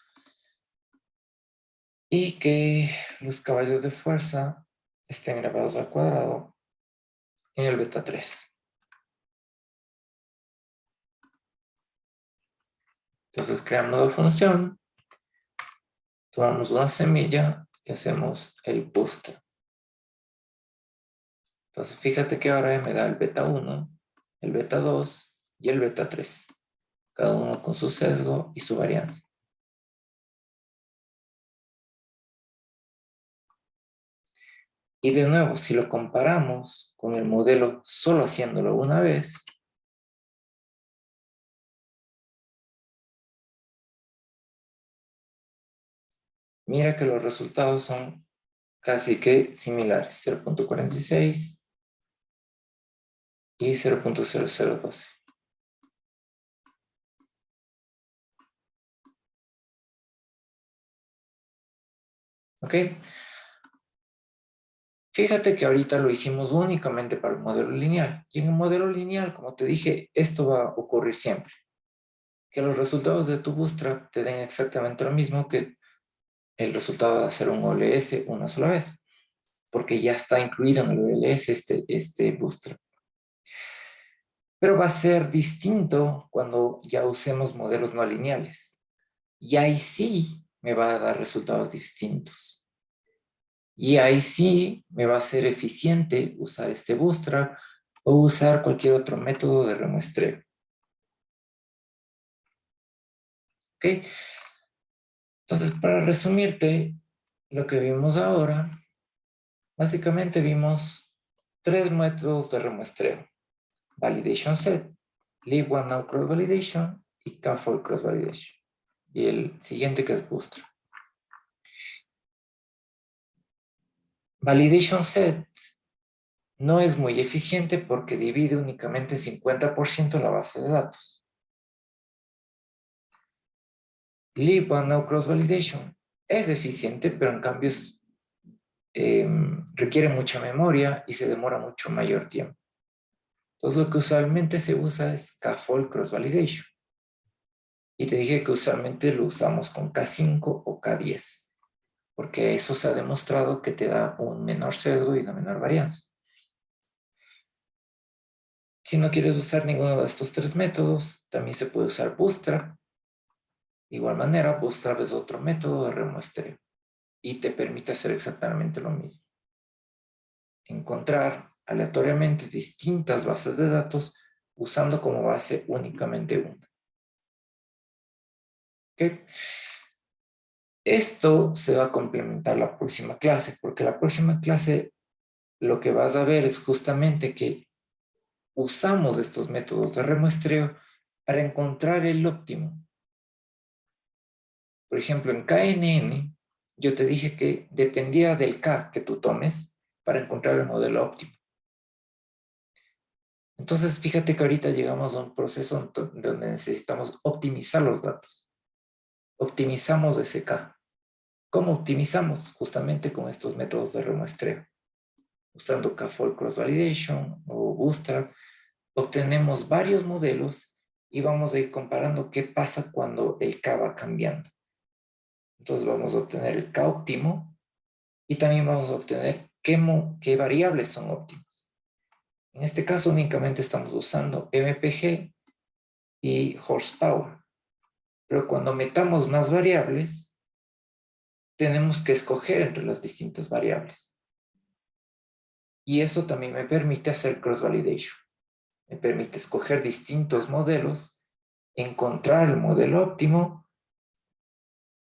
y que los caballos de fuerza estén elevados al cuadrado en el beta 3. Entonces creamos la función, tomamos una semilla y hacemos el bootstrap. Entonces fíjate que ahora me da el beta 1, el beta 2 y el beta 3. Cada uno con su sesgo y su varianza. Y de nuevo, si lo comparamos con el modelo solo haciéndolo una vez, mira que los resultados son casi que similares, 0.46 y 0.0012. ¿Ok? Fíjate que ahorita lo hicimos únicamente para el modelo lineal. Y en el modelo lineal, como te dije, esto va a ocurrir siempre. Que los resultados de tu bootstrap te den exactamente lo mismo que el resultado de hacer un OLS una sola vez. Porque ya está incluido en el OLS este bootstrap. Pero va a ser distinto cuando ya usemos modelos no lineales. Y ahí sí me va a dar resultados distintos. Y ahí sí me va a ser eficiente usar este bootstrap o usar cualquier otro método de remuestreo. ¿Ok? Entonces, para resumirte lo que vimos ahora, básicamente vimos 3 métodos de remuestreo. Validation set, leave one now cross validation y K4 cross validation. Y el siguiente que es bootstrap. Validation set no es muy eficiente porque divide únicamente 50% la base de datos. Leave one no cross validation es eficiente, pero en cambio requiere mucha memoria y se demora mucho mayor tiempo. Entonces lo que usualmente se usa es K-fold cross validation. Y te dije que usualmente lo usamos con K5 o K10, porque eso se ha demostrado que te da un menor sesgo y una menor varianza. Si no quieres usar ninguno de estos tres métodos, también se puede usar Bootstrap. De igual manera, Bootstrap es otro método de remuestreo y te permite hacer exactamente lo mismo. Encontrar aleatoriamente distintas bases de datos usando como base únicamente una. ¿Ok? Esto se va a complementar la próxima clase, porque la próxima clase lo que vas a ver es justamente que usamos estos métodos de remuestreo para encontrar el óptimo. Por ejemplo, en KNN, yo te dije que dependía del K que tú tomes para encontrar el modelo óptimo. Entonces, fíjate que ahorita llegamos a un proceso donde necesitamos optimizar los datos. Optimizamos ese K. ¿Cómo optimizamos? Justamente con estos métodos de remuestreo. Usando K-fold cross validation o Bootstrap, obtenemos varios modelos y vamos a ir comparando qué pasa cuando el K va cambiando. Entonces vamos a obtener el K óptimo y también vamos a obtener qué variables son óptimas. En este caso únicamente estamos usando MPG y horsepower. Pero cuando metamos más variables, tenemos que escoger entre las distintas variables. Y eso también me permite hacer cross-validation. Me permite escoger distintos modelos, encontrar el modelo óptimo,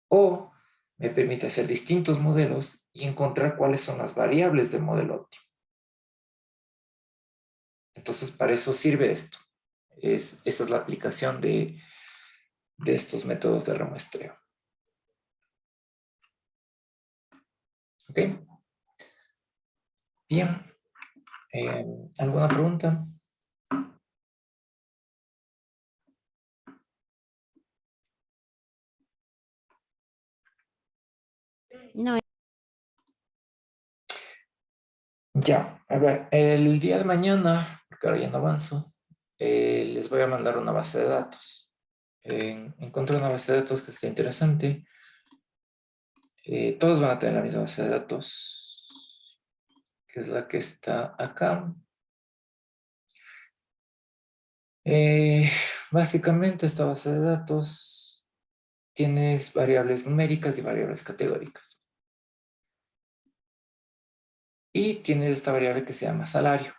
o me permite hacer distintos modelos y encontrar cuáles son las variables del modelo óptimo. Entonces, para eso sirve esto. Esa es la aplicación de estos métodos de remuestreo. ¿Ok? Bien. ¿Alguna pregunta? No, Ya, a ver, el día de mañana, porque ahora ya no avanzo, les voy a mandar una base de datos. Encontré una base de datos que está interesante. Todos van a tener la misma base de datos, que es la que está acá. Básicamente esta base de datos tienes variables numéricas y variables categóricas. Y tienes esta variable que se llama salario.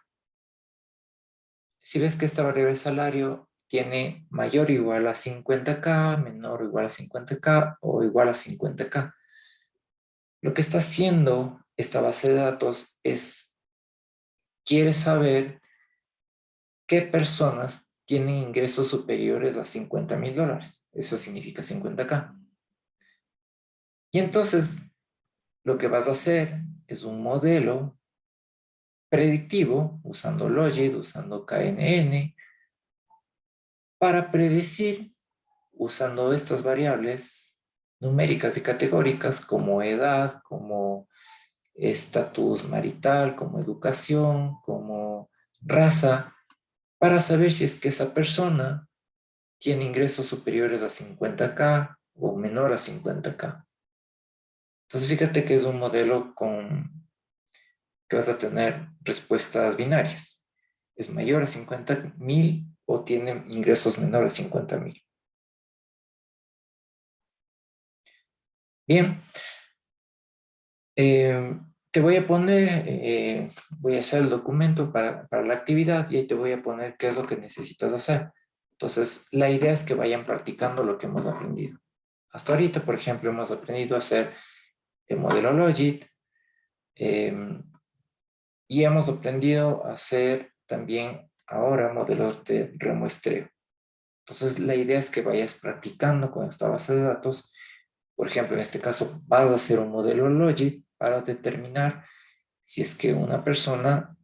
Si ves que esta variable salario tiene mayor o igual a 50K, menor o igual a 50K o igual a 50K, lo que está haciendo esta base de datos es, quiere saber qué personas tienen ingresos superiores a $50,000. Eso significa 50K. Y entonces, lo que vas a hacer es un modelo predictivo, usando Logit, usando KNN, para predecir, usando estas variables numéricas y categóricas como edad, como estatus marital, como educación, como raza, para saber si es que esa persona tiene ingresos superiores a 50K o menor a 50K. Entonces fíjate que es un modelo que vas a tener respuestas binarias. ¿Es mayor a 50,000 o tiene ingresos menores a 50,000? Bien. Te voy a poner, voy a hacer el documento para la actividad y ahí te voy a poner qué es lo que necesitas hacer. Entonces, la idea es que vayan practicando lo que hemos aprendido. Hasta ahorita, por ejemplo, hemos aprendido a hacer el modelo Logit y hemos aprendido a hacer también ahora modelos de remuestreo. Entonces, la idea es que vayas practicando con esta base de datos. Por ejemplo, en este caso, vas a hacer un modelo Logit para determinar si es que una persona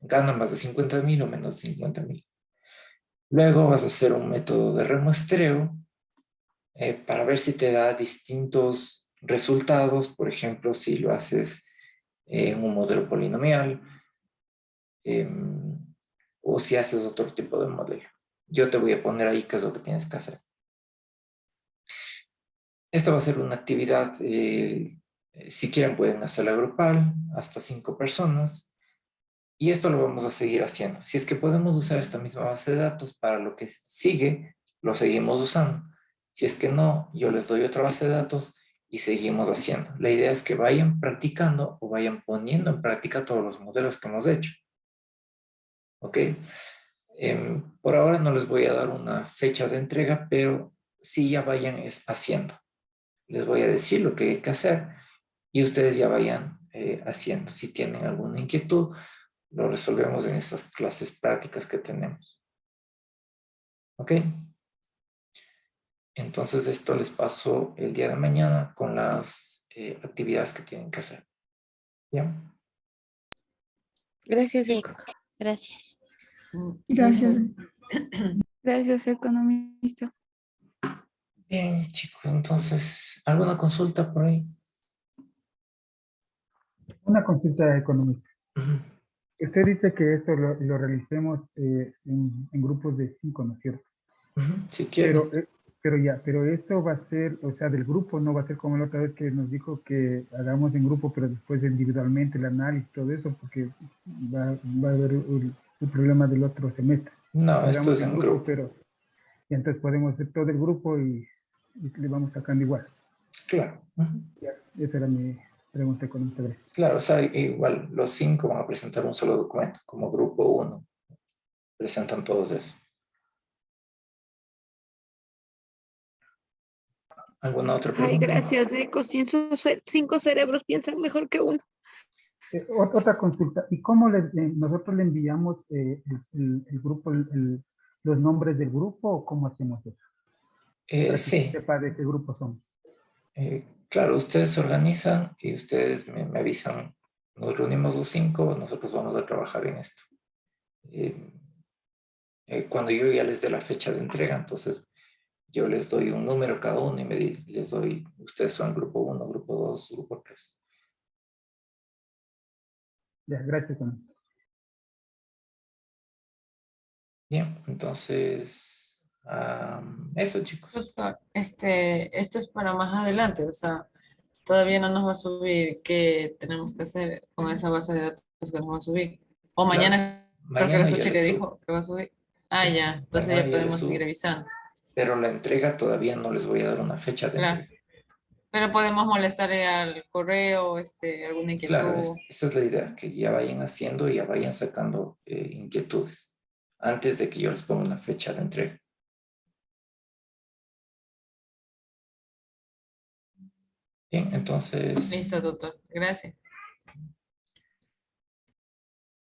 gana más de 50.000 o menos de 50.000. Luego vas a hacer un método de remuestreo para ver si te da distintos resultados. Por ejemplo, si lo haces en un modelo polinomial o si haces otro tipo de modelo. Yo te voy a poner ahí qué es lo que tienes que hacer. Esta va a ser una actividad, si quieren pueden hacerla grupal, hasta 5 personas. Y esto lo vamos a seguir haciendo. Si es que podemos usar esta misma base de datos para lo que sigue, lo seguimos usando. Si es que no, yo les doy otra base de datos y seguimos haciendo. La idea es que vayan practicando o vayan poniendo en práctica todos los modelos que hemos hecho. ¿Ok? Por ahora no les voy a dar una fecha de entrega, pero sí ya vayan haciendo. Les voy a decir lo que hay que hacer y ustedes ya vayan haciendo. Si tienen alguna inquietud, lo resolvemos en estas clases prácticas que tenemos. ¿Ok? Entonces esto les paso el día de mañana con las actividades que tienen que hacer. ¿Ya? Gracias, Eco. Gracias. Gracias. Gracias, economista. Bien, chicos, entonces, ¿alguna consulta por ahí? Una consulta económica. Ujú. Usted dice que esto lo realicemos en grupos de 5, ¿no es cierto? Ujú, si quieren. Pero esto va a ser, o sea, del grupo, no va a ser como la otra vez que nos dijo que hagamos en grupo, pero después individualmente el análisis, todo eso, porque va a haber el problema del otro semestre. No, esto Hagamos es en grupo. pero y entonces podemos hacer todo el grupo y le vamos sacando igual. Claro. Ujú. Ya, esa era mi pregunta económica. Claro, o sea, igual los 5 van a presentar un solo documento, como grupo 1. Presentan todos eso. ¿Alguna otra Ay, pregunta? gracias, Eco. 5 cerebros piensan mejor que uno. Otra consulta, ¿y cómo nosotros le enviamos el grupo, los nombres del grupo o cómo hacemos eso? Para que Sí. sepa de qué grupo somos. Claro, ustedes se organizan y ustedes me avisan. Nos reunimos los 5, nosotros vamos a trabajar en esto. Cuando yo ya les dé la fecha de entrega, entonces yo les doy un número a cada uno y les doy, ustedes son grupo 1, grupo 2, grupo 3. Ya, gracias. Bien, entonces, eso chicos. Doctor, esto es para más adelante, o sea, todavía no nos va a subir qué tenemos que hacer con esa base de datos que nos va a subir. O Claro, mañana, porque lo mañana ya escuché que les subo. dijo que va a subir. Ah, Sí, ya, entonces mañana ya ya les podemos seguir subo. revisando. Pero la entrega todavía no les voy a dar una fecha de Claro, entrega. pero podemos molestarle al correo, alguna Claro, inquietud. esa es la idea, que ya vayan haciendo y ya vayan sacando inquietudes antes de que yo les ponga una fecha de entrega. Bien, entonces, Listo, doctor. Gracias.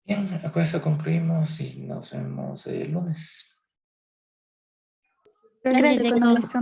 bien, con eso concluimos y nos vemos el lunes. Gracias, Gracias, economista.